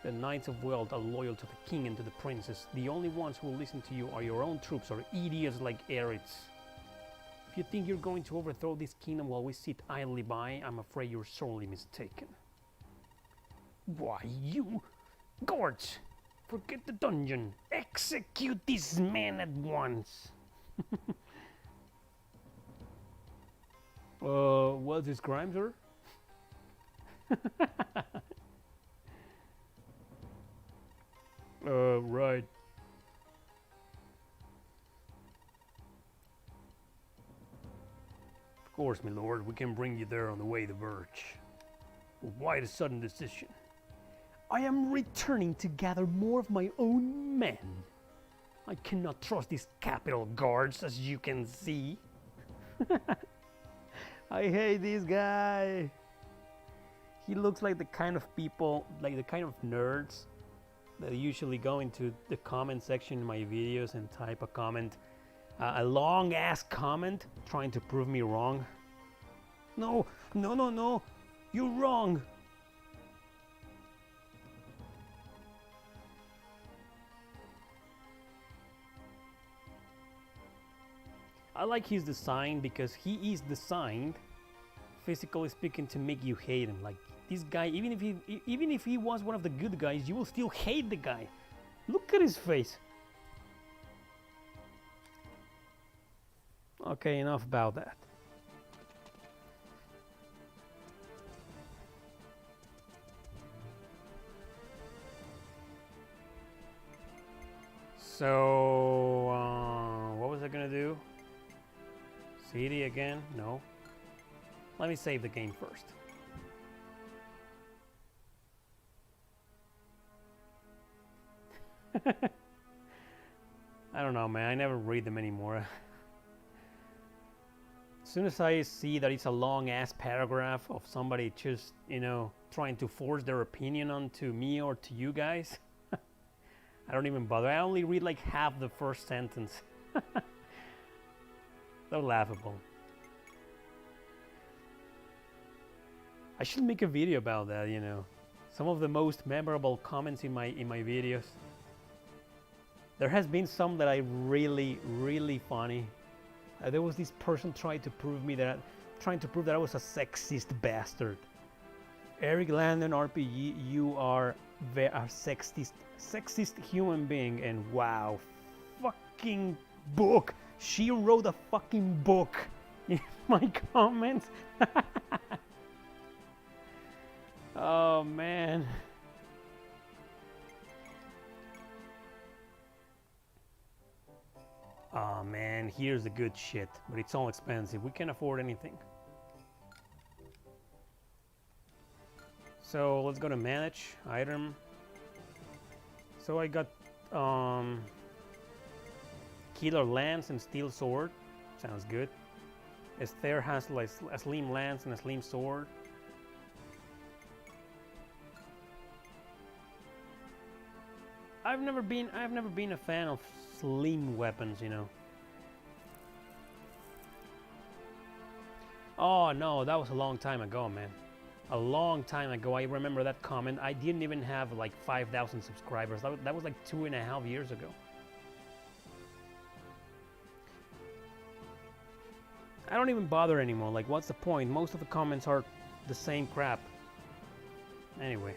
The Knights of Wealth are loyal to the king and to the princess. The only ones who will listen to you are your own troops or idiots like Erick. If you think you're going to overthrow this kingdom while we sit idly by, I'm afraid you're sorely mistaken. Why, you guards! Forget the dungeon! Execute this man at once! What's his crime, sir? Right. Of course, my lord, we can bring you there on the way to Birch. But why the sudden decision? I am returning to gather more of my own men. I cannot trust these capital guards, as you can see. I hate this guy. He looks like the kind of people, like the kind of nerds that usually go into the comment section in my videos and type a comment, a long ass comment trying to prove me wrong. No, no, no, no, you're wrong. I like his design because he is designed, physically speaking, to make you hate him. Like this guy, even if he was one of the good guys, you will still hate the guy. Look at his face. Okay, enough about that. So, what was I gonna do? CD again? No. Let me save the game first. I don't know, man. I never read them anymore. As soon as I see that it's a long ass paragraph of somebody just, you know, trying to force their opinion onto me or to you guys, I don't even bother. I only read like half the first sentence. So laughable. I should make a video about that, you know. Some of the most memorable comments in my videos. There has been some that I really funny. There was this person trying to prove that I was a sexist bastard. Erick Landon RPG, you are a sexist human being, and wow, fucking book. She wrote a fucking book in my comments. Oh man. Oh man, here's the good shit, but it's all expensive. We can't afford anything. So let's go to manage item. So I got killer lance and steel sword. Sounds good. Esther has like a slim lance and a slim sword. I've never been a fan of slim weapons, you know. Oh no, that was a long time ago, man. A long time ago. I remember that comment. I didn't even have like 5,000 subscribers. That was like 2.5 years ago. I don't even bother anymore. Like, what's the point? Most of the comments are the same crap. Anyway.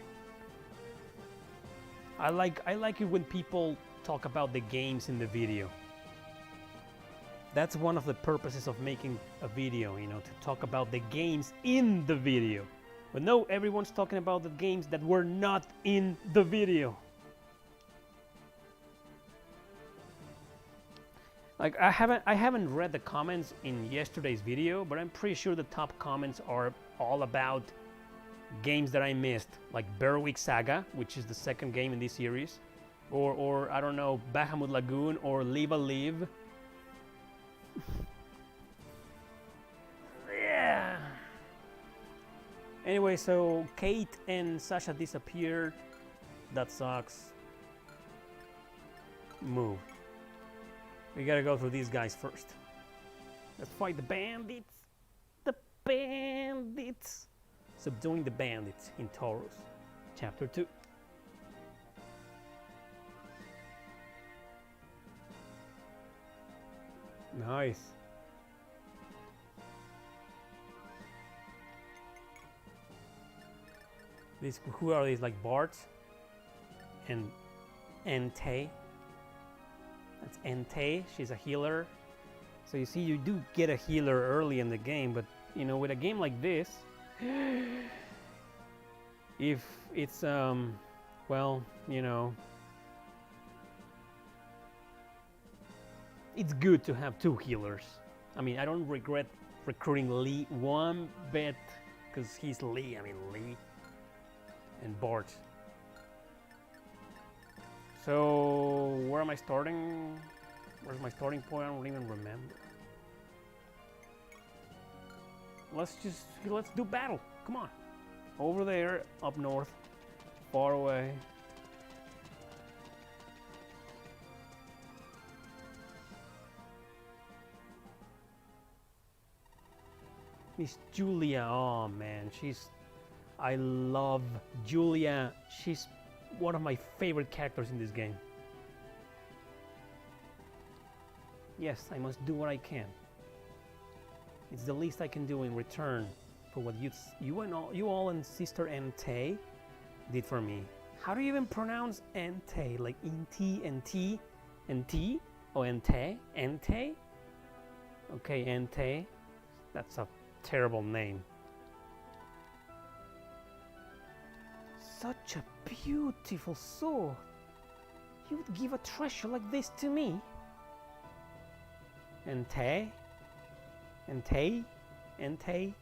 I like it when people talk about the games in the video. That's one of the purposes of making a video, you know, to talk about the games in the video. But no, everyone's talking about the games that were not in the video. Like, I haven't read the comments in yesterday's video, but I'm pretty sure the top comments are all about games that I missed, like Berwick Saga, which is the second game in this series, or I don't know, Bahamut Lagoon or Live a Live. Yeah. Anyway, so Kate and Sasha disappeared. That sucks. Move. We gotta go through these guys first. Let's fight the bandits. The bandits. Subduing the bandits in Taurus. Chapter 2. Nice. These, who are these, like Barts? And Entei. That's Entei. She's a healer. So you see, you do get a healer early in the game, but you know, with a game like this, if it's well, you know, it's good to have two healers. I mean, I don't regret recruiting Lee one bit, because he's Lee. I mean, Lee and Bart. So where am I starting? Where's my starting point? I don't even remember. Let's do battle. Come on. Over there, up north, far away. Miss Julia. Oh man, I love Julia. She's one of my favorite characters in this game. Yes, I must do what I can. It's the least I can do in return for what you all and Sister Entei did for me. How do you even pronounce Entei? Like Inti and T and T? Oh, Entei? Entei? Okay, Entei. That's a terrible name. Such a beautiful sword. You would give a treasure like this to me? Entei? Entei? Entei?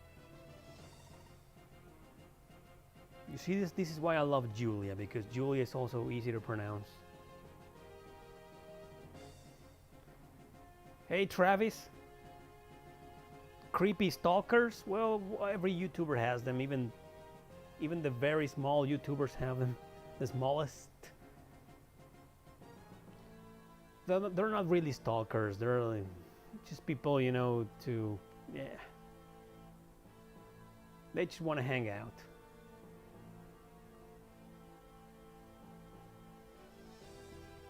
You see, this is why I love Julia, because Julia is also easy to pronounce. Hey Travis. Creepy stalkers? Well, every YouTuber has them. Even the very small YouTubers have them. The smallest. They're not really stalkers. They're really just people, you know, yeah. They just want to hang out.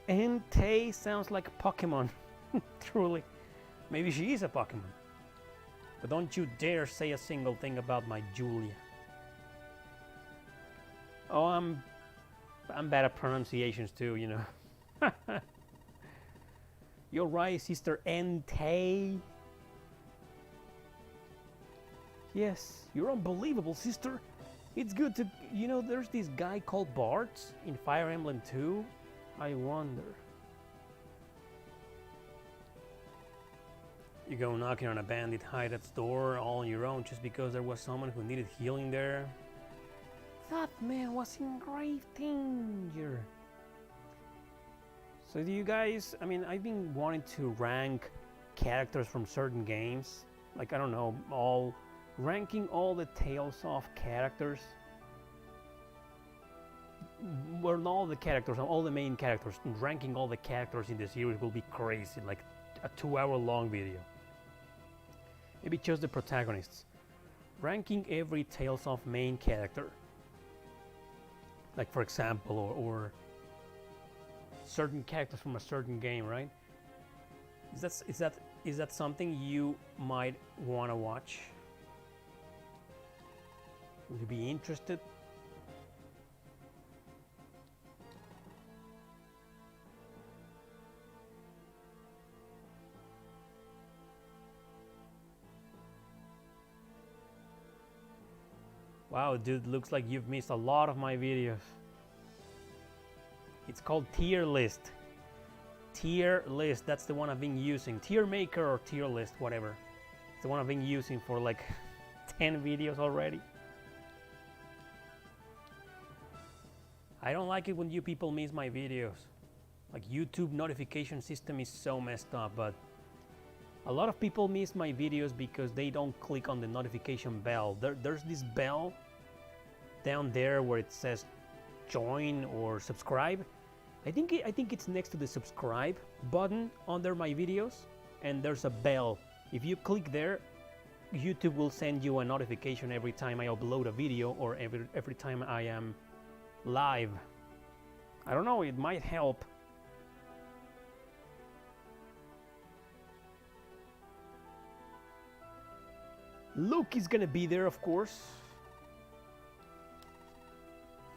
Entei sounds like a Pokemon. Truly. Maybe she is a Pokemon. But don't you dare say a single thing about my Julia. Oh, I'm bad at pronunciations too, you know. You're right, Sister Entei. Yes, you're unbelievable, sister. It's good to, you know, there's this guy called Bart in Fire Emblem 2. I wonder. You go knocking on a bandit hideout's door all on your own just because there was someone who needed healing there. That man was in grave danger. So do you guys, I mean, I've been wanting to rank characters from certain games. Like, I don't know, ranking all the Tales of characters. Well, all the characters, all the main characters, ranking all the characters in the series will be crazy, like a 2-hour long video. Maybe just the protagonists. Ranking every Tales of main character. Like, for example, or certain characters from a certain game, right? Is that something you might want to watch? Would you be interested? Wow, dude, looks like you've missed a lot of my videos. It's called tier list. Tier list, that's the one I've been using. Tier maker or tier list, whatever. It's the one I've been using for like 10 videos already. I don't like it when you people miss my videos. Like YouTube notification system is so messed up, but a lot of people miss my videos because they don't click on the notification bell. There's this bell down there where it says join or subscribe. I think it's next to the subscribe button under my videos, and there's a bell. If you click there, YouTube will send you a notification every time I upload a video or every time I am live. I don't know, it might help. Luke is gonna be there, of course.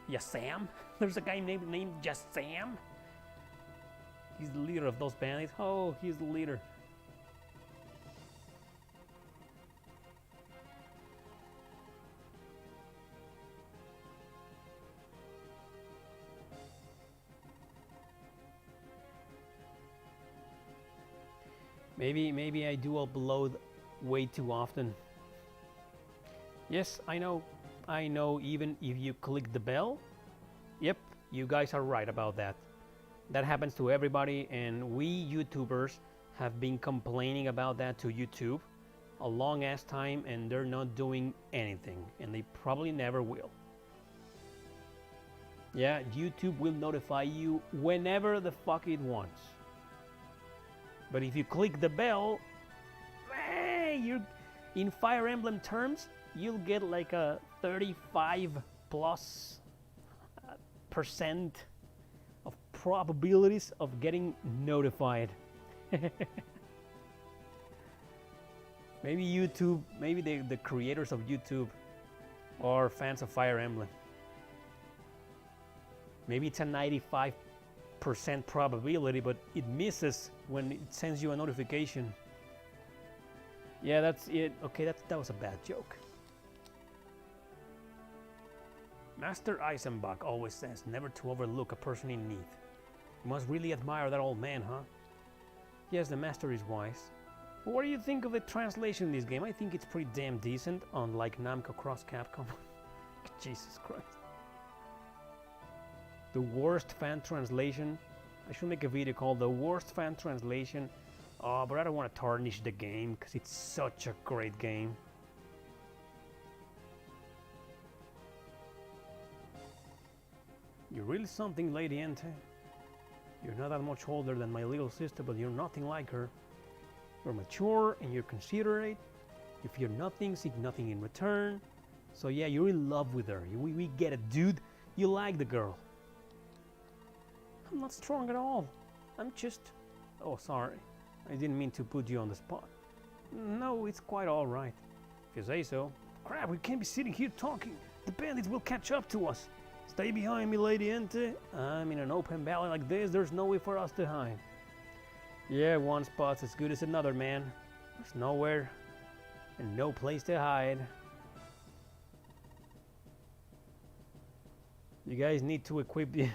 Yeah, Sam. There's a guy named just Sam. He's the leader of those bandits. Oh, he's the leader. Maybe I do upload way too often. Yes, I know, even if you click the bell. Yep, you guys are right about that. That happens to everybody, and we YouTubers have been complaining about that to YouTube a long ass time, and they're not doing anything, and they probably never will. Yeah, YouTube will notify you whenever the fuck it wants. But if you click the bell, you're in Fire Emblem terms, you'll get like a 35+ % of probabilities of getting notified. Maybe YouTube, maybe the creators of YouTube are fans of Fire Emblem. Maybe it's a 95% probability, but it misses when it sends you a notification. Yeah, that's it. Okay, that was a bad joke. Master Eisenbach always says never to overlook a person in need. You must really admire that old man, huh? Yes, the master is wise. What do you think of the translation in this game? I think it's pretty damn decent, unlike Namco Cross Capcom. Jesus Christ. The worst fan translation. I should make a video called The Worst Fan Translation. Oh, but I don't want to tarnish the game because it's such a great game. You're really something, Lady Ente. You're not that much older than my little sister, but you're nothing like her. You're mature and you're considerate. You fear nothing, seek nothing in return. So yeah, you're in love with her. We get it, dude. You like the girl. I'm not strong at all. I'm just... Oh, sorry. I didn't mean to put you on the spot. No, it's quite all right. If you say so. Crap, we can't be sitting here talking. The bandits will catch up to us. Stay behind me, Lady Ente. I'm in an open valley like this. There's no way for us to hide. Yeah, one spot's as good as another, man. There's nowhere and no place to hide. You guys need to equip the...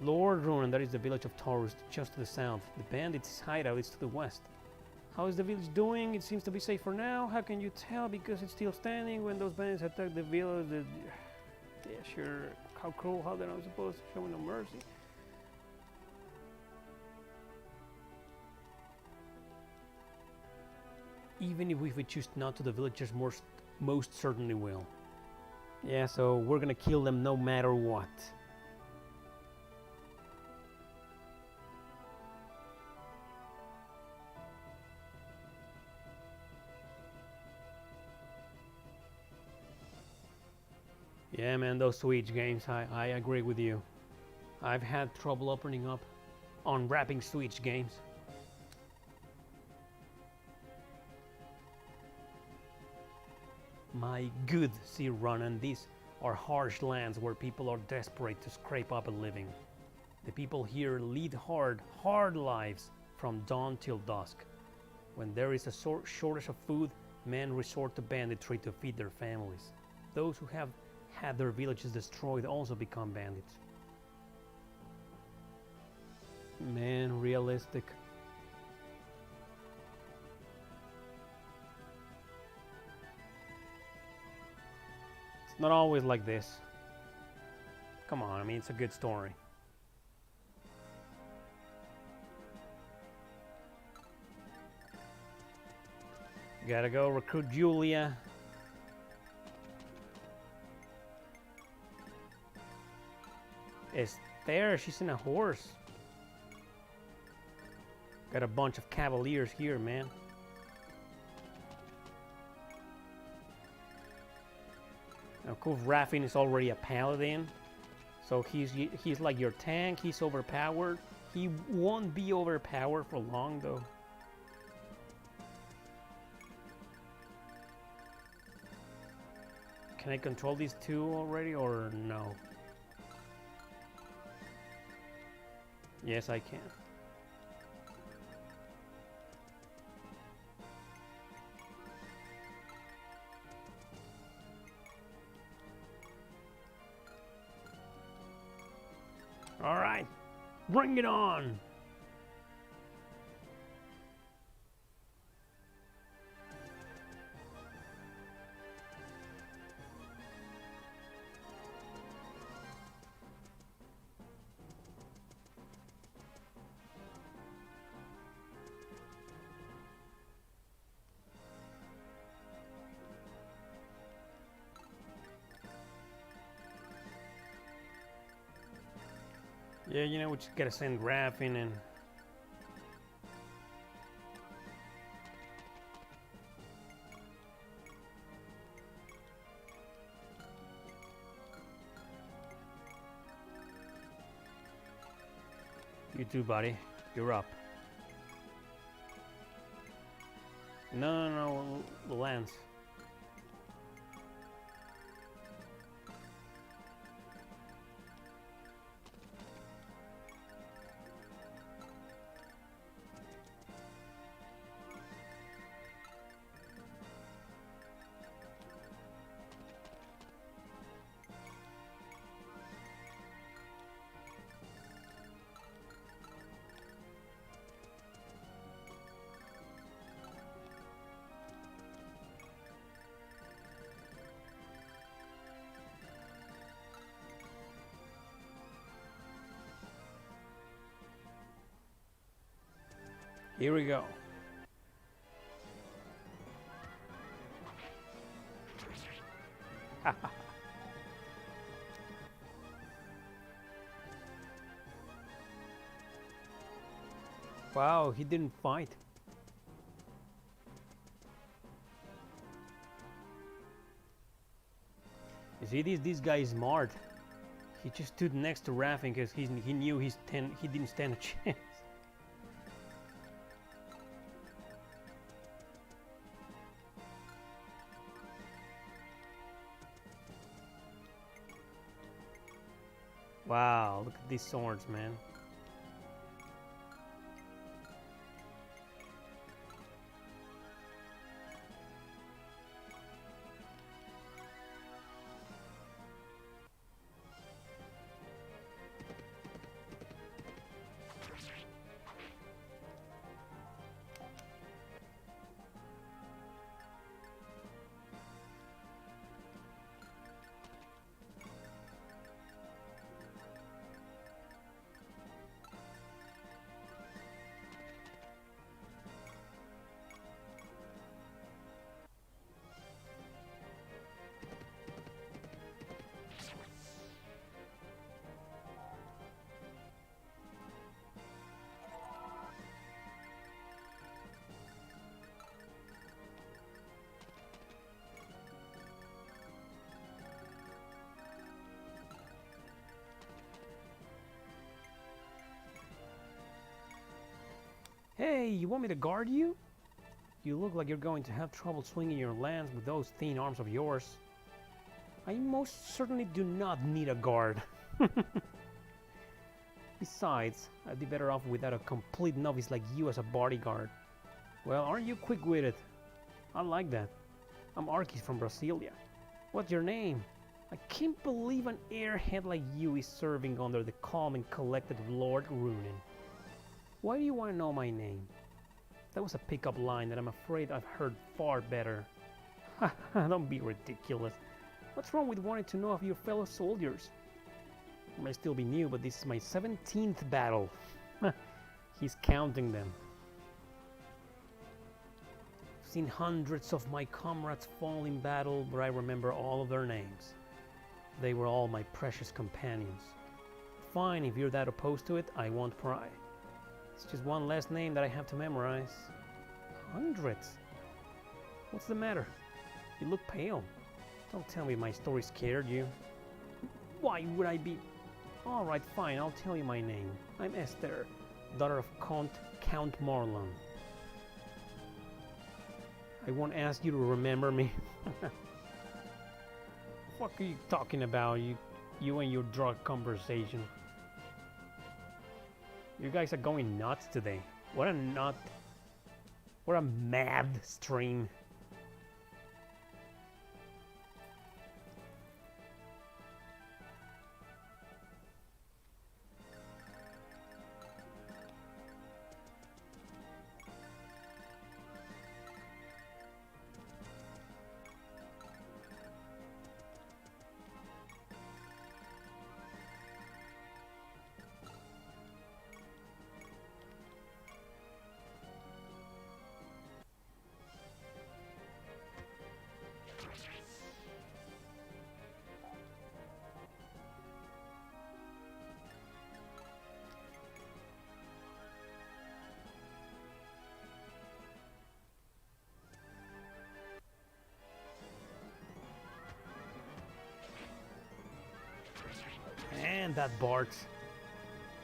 Lord Ruin, that is the village of Taurus, just to the south. The bandits' hideout is to the west. How is the village doing? It seems to be safe for now. How can you tell? Because it's still standing when those bandits attacked the village. Yeah, sure. How cruel, how they're not supposed to show me no mercy. Even if we choose not to, the villagers most certainly will. Yeah, so we're gonna kill them no matter what. Yeah, man, those Switch games, I agree with you. I've had trouble opening up, unwrapping Switch games. My good Sea Run, and these are harsh lands where people are desperate to scrape up a living. The people here lead hard lives from dawn till dusk. When there is a shortage of food, men resort to banditry to feed their families. Those who have had their villages destroyed also become bandits. Man, realistic. Not always like this. Come on, I mean, it's a good story. Gotta go recruit Julia. Esther, she's in a horse. Got a bunch of cavaliers here, man. Now, Kuf Raffin is already a paladin, so he's like your tank. He's overpowered. He won't be overpowered for long, though. Can I control these two already, or no? Yes, I can. All right, bring it on. Yeah, you know, we just gotta send Raph in and... You too, buddy. You're up. No, Lance. Here we go. Wow, he didn't fight. You see, this guy is smart. He just stood next to Raffin because he knew he didn't stand a chance. Wow, look at these swords, man. Hey, you want me to guard you? You look like you're going to have trouble swinging your lance with those thin arms of yours. I most certainly do not need a guard. Besides, I'd be better off without a complete novice like you as a bodyguard. Well, aren't you quick-witted? I like that. I'm Arquis from Brasilia. What's your name? I can't believe an airhead like you is serving under the calm and collected Lord Runin. Why do you want to know my name? That was a pickup line that I'm afraid I've heard far better. Don't be ridiculous. What's wrong with wanting to know of your fellow soldiers? I may still be new, but this is my 17th battle. He's counting them. I've seen hundreds of my comrades fall in battle, but I remember all of their names. They were all my precious companions. Fine, if you're that opposed to it, I won't pry. It's just one less name that I have to memorize. Hundreds? What's the matter? You look pale. Don't tell me my story scared you. Why would I be... Alright, fine, I'll tell you my name. I'm Esther, daughter of Count Marlon. I won't ask you to remember me. What are you talking about, you and your drug conversation? You guys are going nuts today. What a mad stream. And that Bart.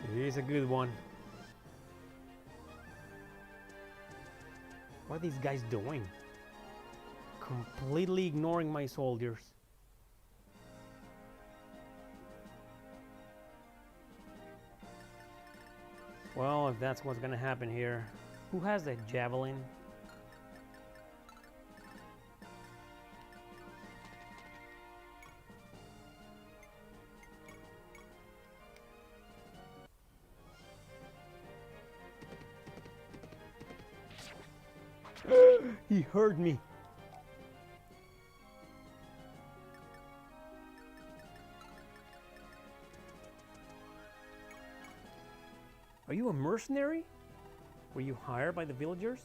It is a good one. What are these guys doing? Completely ignoring my soldiers. Well, if that's what's gonna happen here. Who has that javelin? He heard me. Are you a mercenary? Were you hired by the villagers?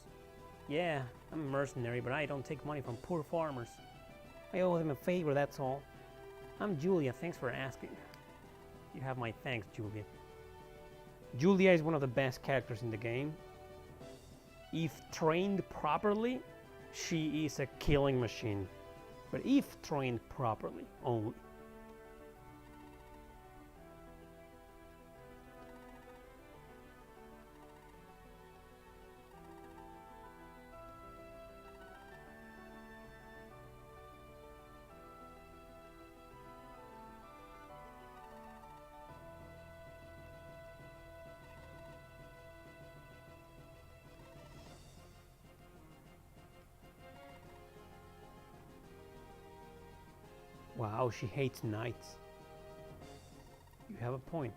Yeah, I'm a mercenary, but I don't take money from poor farmers. I owe them a favor, that's all. I'm Julia, thanks for asking. You have my thanks, Julia. Julia is one of the best characters in the game. If trained properly, she is a killing machine. But if trained properly only. Wow, she hates knights. You have a point.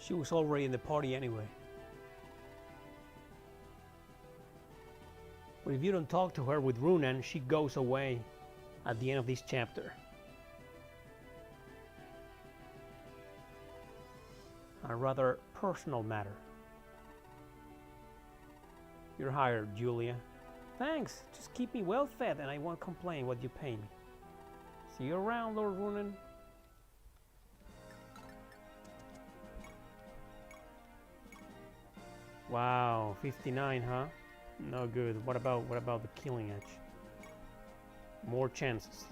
She was already in the party anyway. But if you don't talk to her with Runan, she goes away at the end of this chapter. A rather personal matter. You're hired, Julia. Thanks, just keep me well fed and I won't complain what you pay me. See you around, Lord Runan. Wow, 59, huh? No good. What about the killing edge? More chances.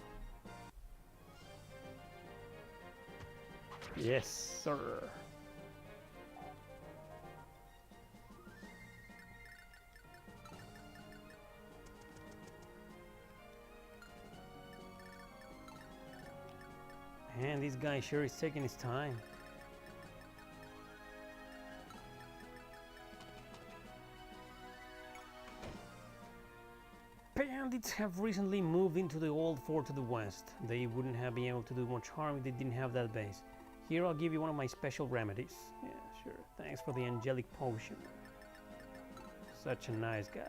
Yes, sir. Man, this guy sure is taking his time. Bandits have recently moved into the old fort to the west. They wouldn't have been able to do much harm if they didn't have that base. Here, I'll give you one of my special remedies. Yeah, sure. Thanks for the angelic potion. Such a nice guy.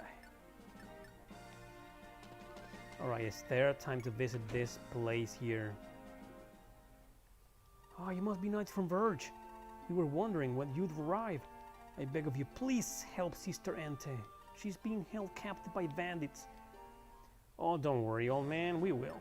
Alright, Esther, time to visit this place here. Oh, you must be knights from Verge. We were wondering when you'd arrive. I beg of you, please help Sister Ente. She's being held captive by bandits. Oh, don't worry, old man, we will.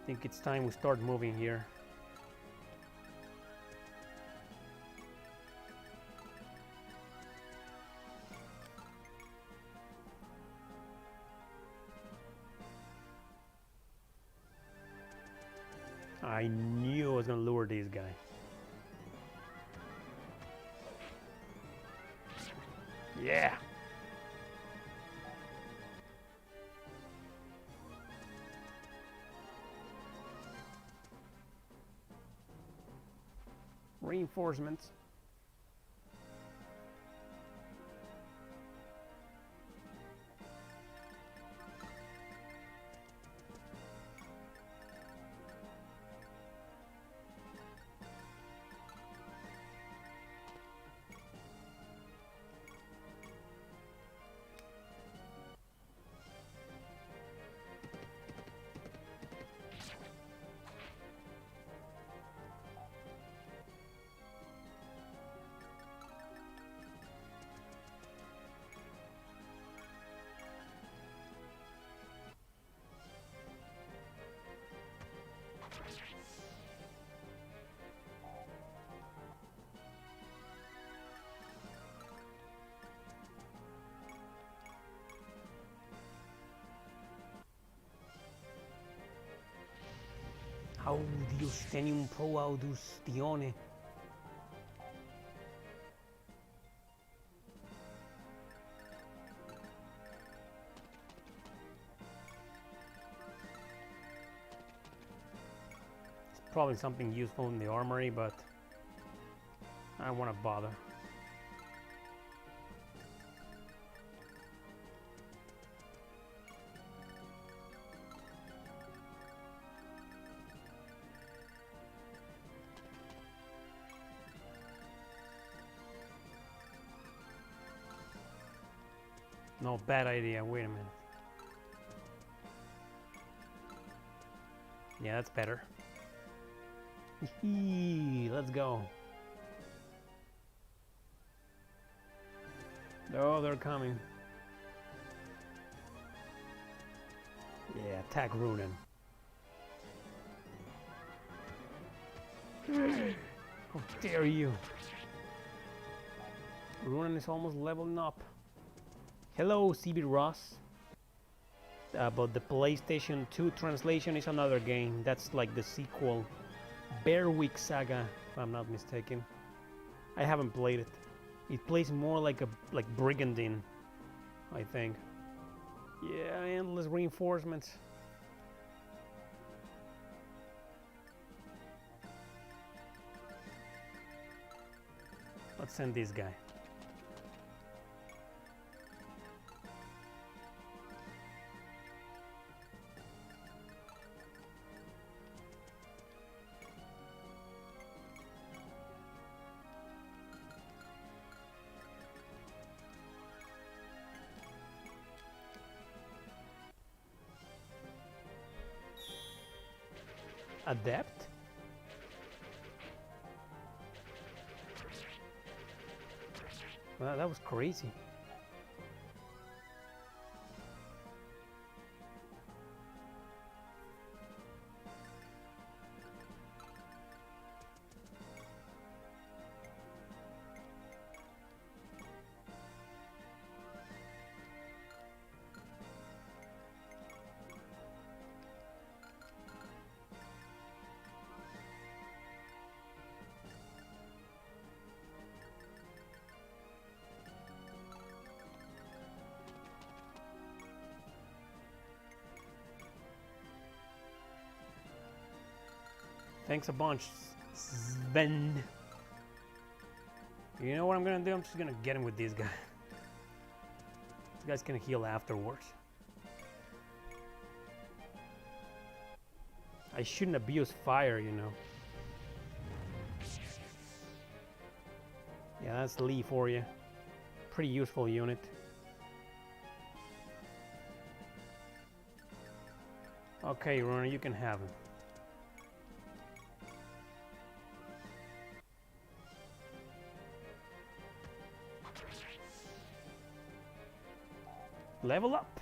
I think it's time we start moving here. I knew I was gonna lure this guy. Yeah! Reinforcements. Audius tenium pro audus dione. It's probably something useful in the armory, but I don't want to bother. No, bad idea. Wait a minute. Yeah, that's better. Let's go. Oh, they're coming. Yeah, attack Runen. How dare you? Runen is almost leveling up. Hello, CB Ross. But the PlayStation 2 translation is another game. That's like the sequel. Berwick Saga, if I'm not mistaken. I haven't played it. It plays more like Brigandine, I think. Yeah, endless reinforcements. Let's send this guy. Adept? Well, that was crazy. Thanks a bunch, Sven. You know what I'm gonna do? I'm just gonna get him with this guy. This guy's gonna heal afterwards. I shouldn't abuse fire, you know. Yeah, that's Lee for you. Pretty useful unit. Okay, Rona, you can have him. Level up.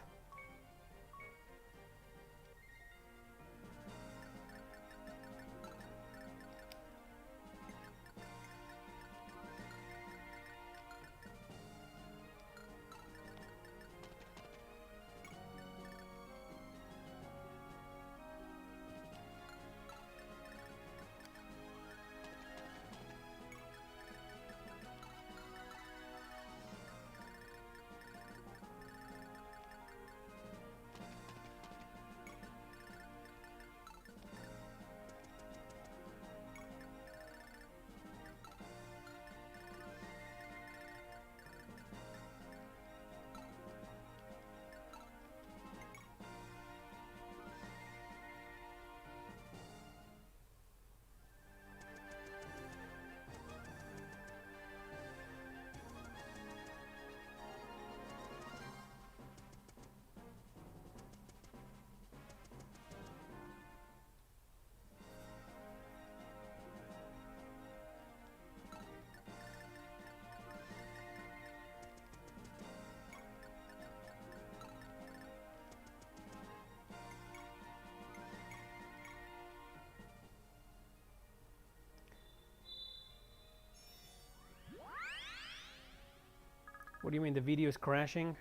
What do you mean the video is crashing?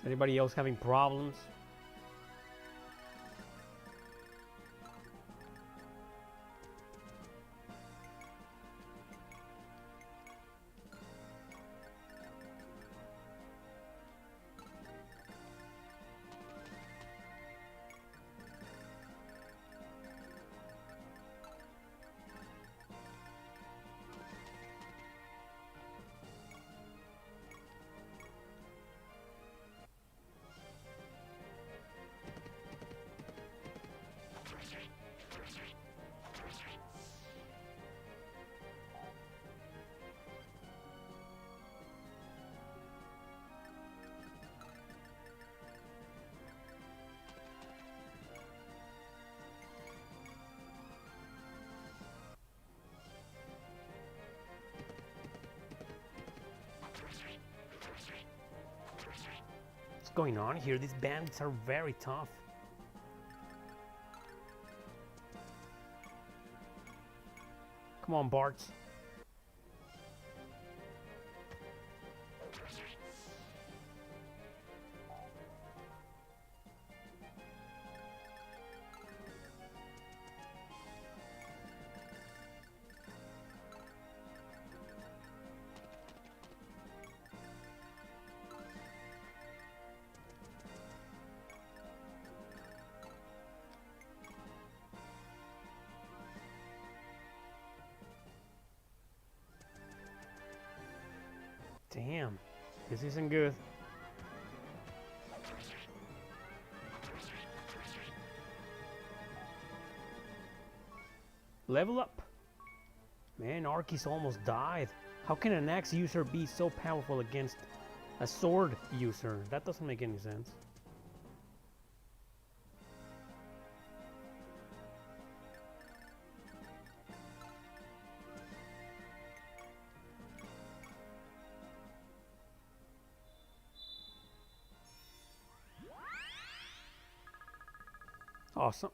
Is anybody else having problems? What's going on here? These bandits are very tough. Come on, Barts. Damn, this isn't good. Level up. Man, Arky's almost died. How can an axe user be so powerful against a sword user? That doesn't make any sense. Awesome.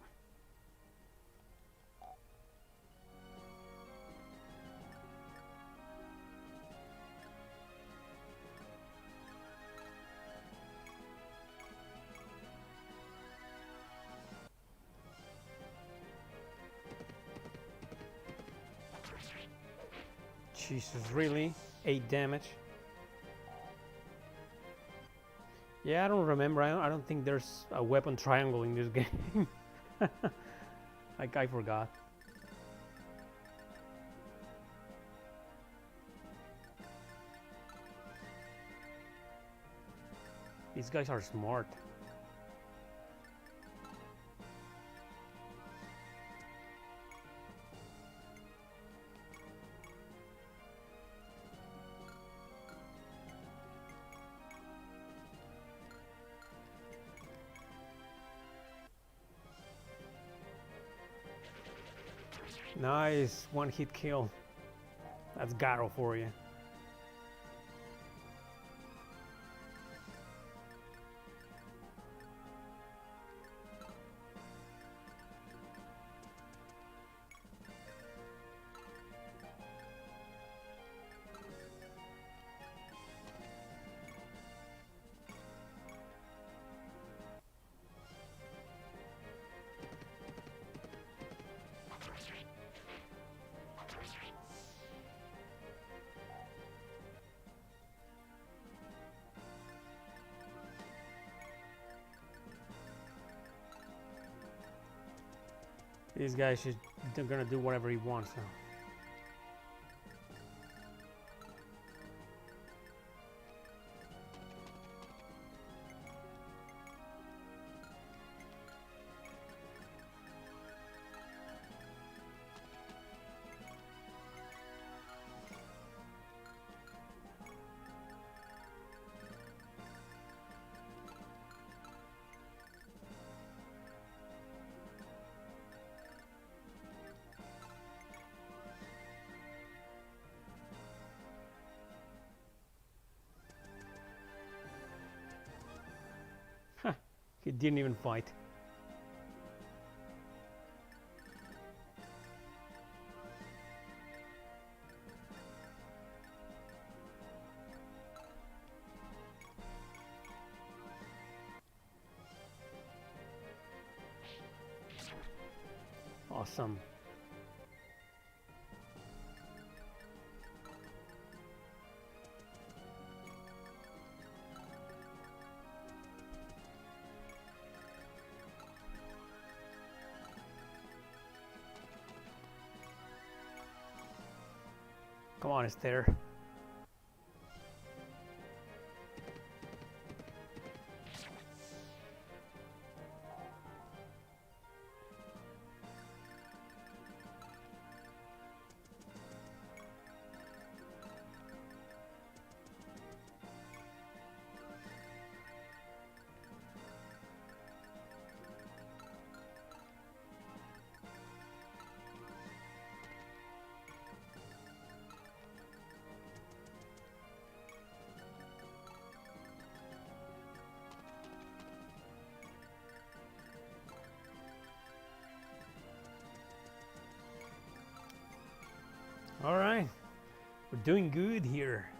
Jesus, really? 8 damage? Yeah, I don't remember. I don't think there's a weapon triangle in this game. Like, I forgot. These guys are smart. Nice, one hit kill. That's Garo for you. These guys they're gonna do whatever he wants now. He didn't even fight. Awesome. Come on, it's there. All right, we're doing good here.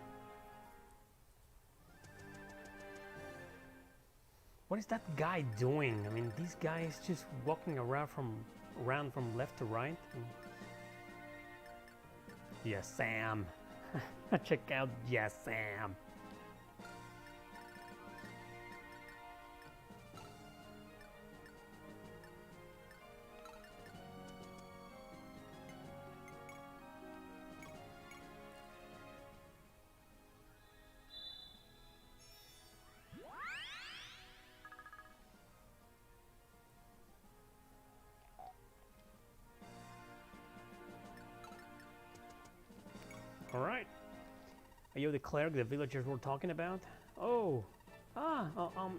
What is that guy doing? I mean, this guy is just walking around from left to right. Yes, Sam. Check out Yes, Sam. All right. Are you the cleric the villagers were talking about? Oh.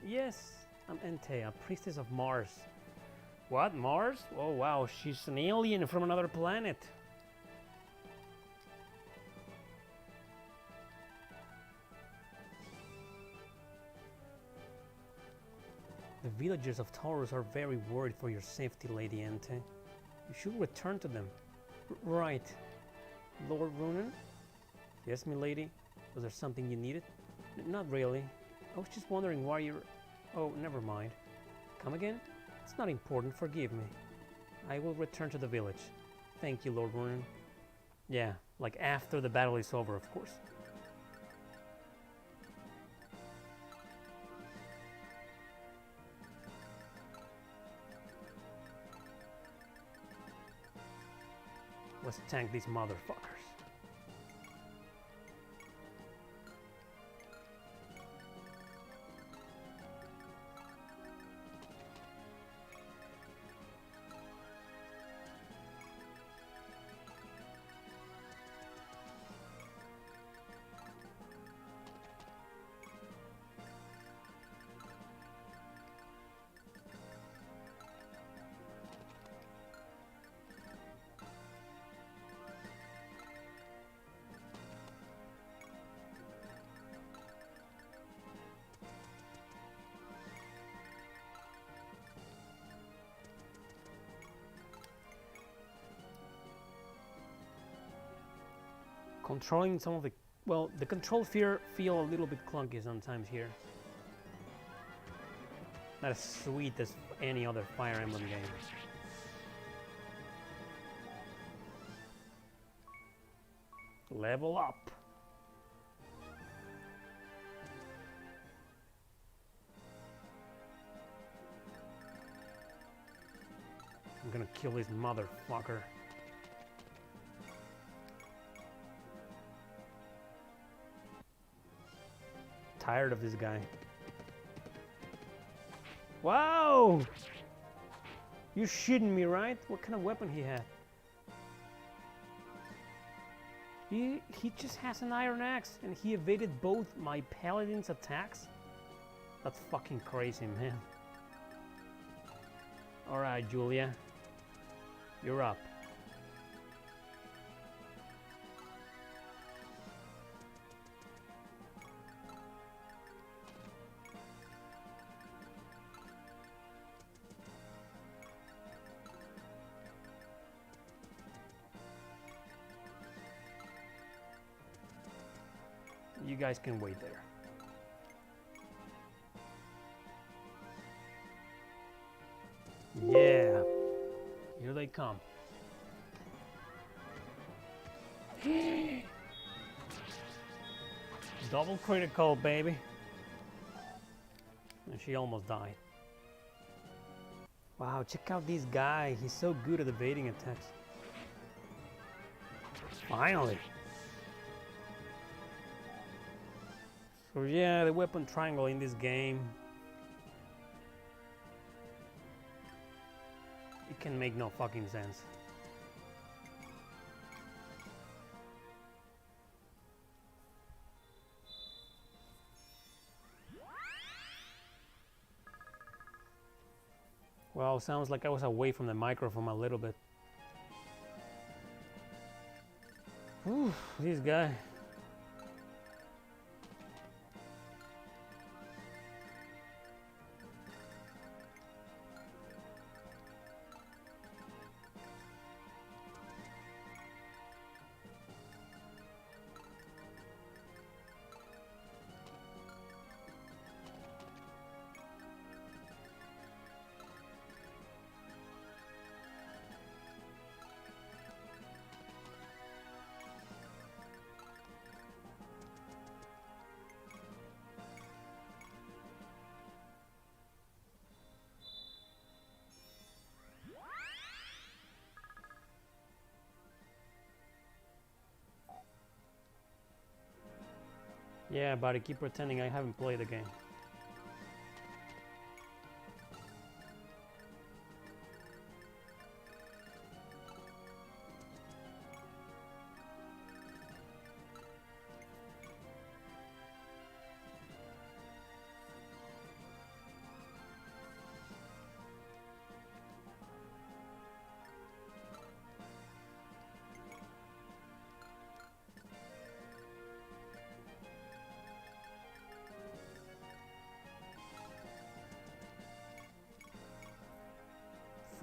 Yes. I'm Ente, a priestess of Mars. What, Mars? Oh, wow, she's an alien from another planet. The villagers of Taurus are very worried for your safety, Lady Ente. You should return to them. Right. Lord Runan? Yes, milady? Was there something you needed? Not really. I was just wondering why you're... Oh, never mind. Come again? It's not important, forgive me. I will return to the village. Thank you, Lord Runan. Yeah, like after the battle is over, of course. Let's tank these motherfuckers. Controlling some of the... Well, the control feel a little bit clunky sometimes here. Not as sweet as any other Fire Emblem game. Level up! I'm gonna kill this motherfucker. Tired of this guy. Wow! You shitting me, right? What kind of weapon he had? He just has an iron axe and he evaded both my paladin's attacks? That's fucking crazy, man. Alright, Julia. You're up. You guys can wait there. Yeah, here they come. Double critical, baby. And she almost died. Wow, check out this guy. He's so good at evading attacks. Finally. So yeah, the weapon triangle in this game, it can make no fucking sense. Well, sounds like I was away from the microphone a little bit. Whew, this guy. Yeah, buddy, keep pretending I haven't played the game.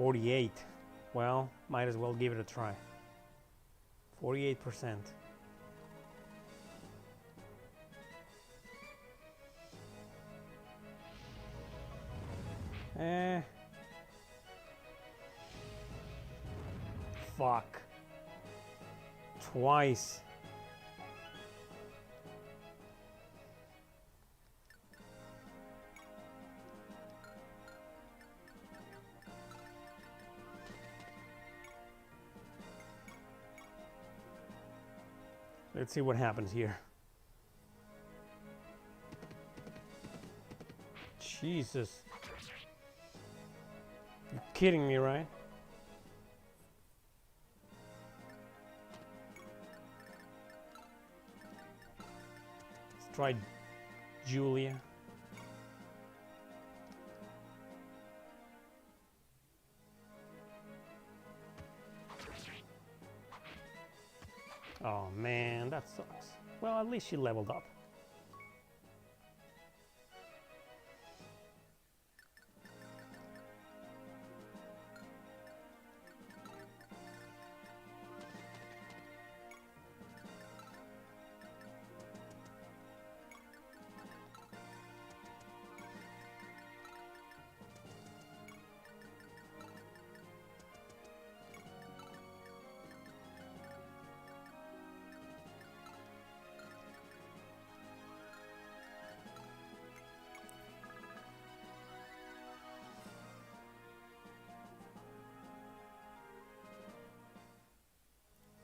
48. Well, might as well give it a try. 48%. Fuck. Twice. Let's see what happens here. Jesus. You're kidding me, right? Let's try Julia. Oh man, that sucks. Well, at least she leveled up.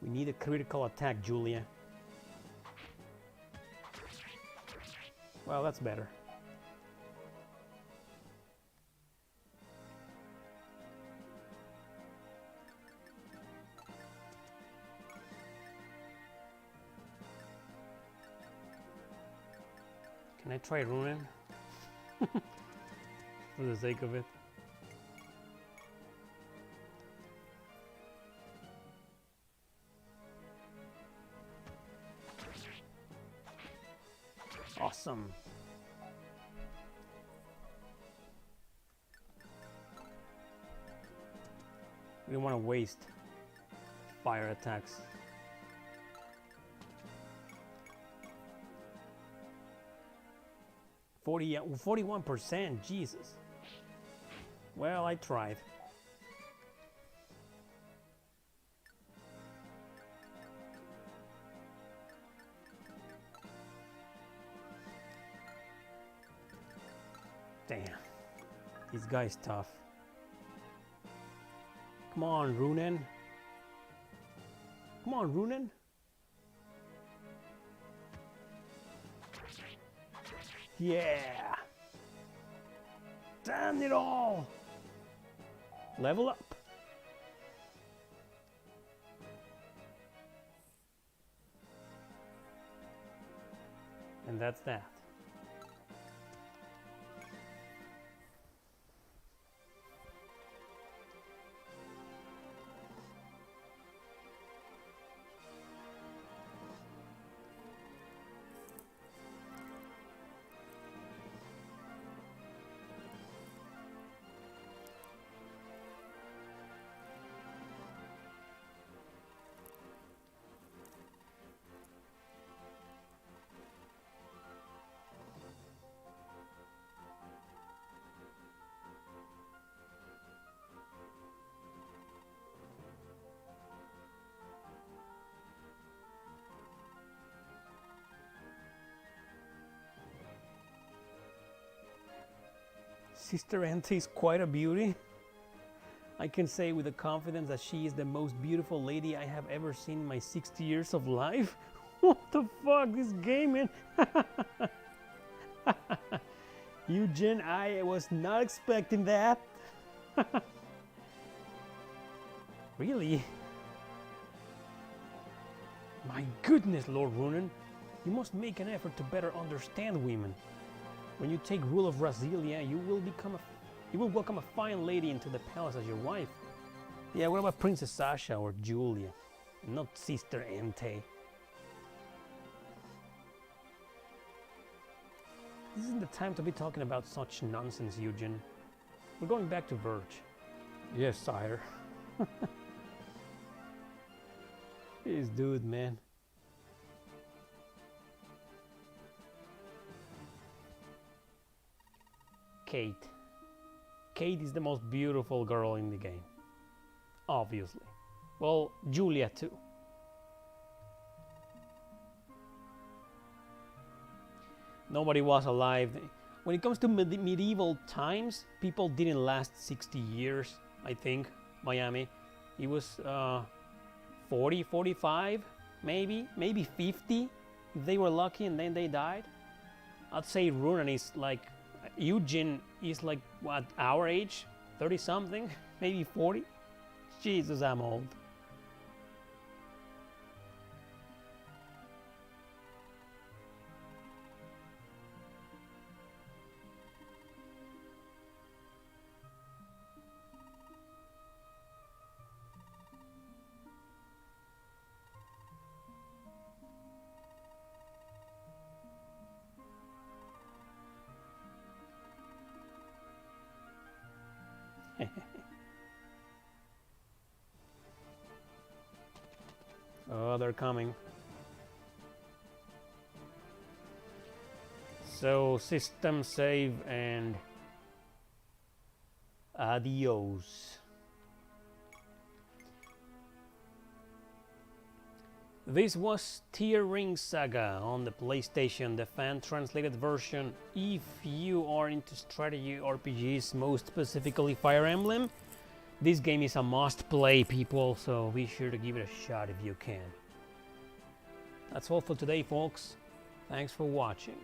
We need a critical attack, Julia. Well, that's better. Can I try runing? For the sake of it. Awesome. We don't want to waste fire attacks. – 41%, Jesus. Well, I tried. Damn, this guy's tough. Come on, Runen. Come on, Runen. Yeah. Damn it all. Level up. And that's that. Sister Ente is quite a beauty. I can say with the confidence that she is the most beautiful lady I have ever seen in my 60 years of life. What the fuck, this game, man? Eugen, I was not expecting that. Really? My goodness, Lord Runen. You must make an effort to better understand women. When you take rule of Brasilia, you will welcome a fine lady into the palace as your wife. Yeah, what about Princess Sasha or Julia? Not Sister Ente. This isn't the time to be talking about such nonsense, Eugen. We're going back to Verge. Yes, sire. This dude, man. Kate. Kate is the most beautiful girl in the game. Obviously. Well, Julia too. Nobody was alive. When it comes to medieval times, people didn't last 60 years, I think, Miami. It was 40, 45, maybe 50, if they were lucky and then they died. I'd say Runan is like, Eugene is like, what, our age? 30 something, maybe 40? Jesus, I'm old. Oh, they're coming. So, system save and adios. This was TearRing Saga on the PlayStation, the fan-translated version. If you are into strategy RPGs, most specifically Fire Emblem, this game is a must-play, people, so be sure to give it a shot if you can. That's all for today, folks. Thanks for watching.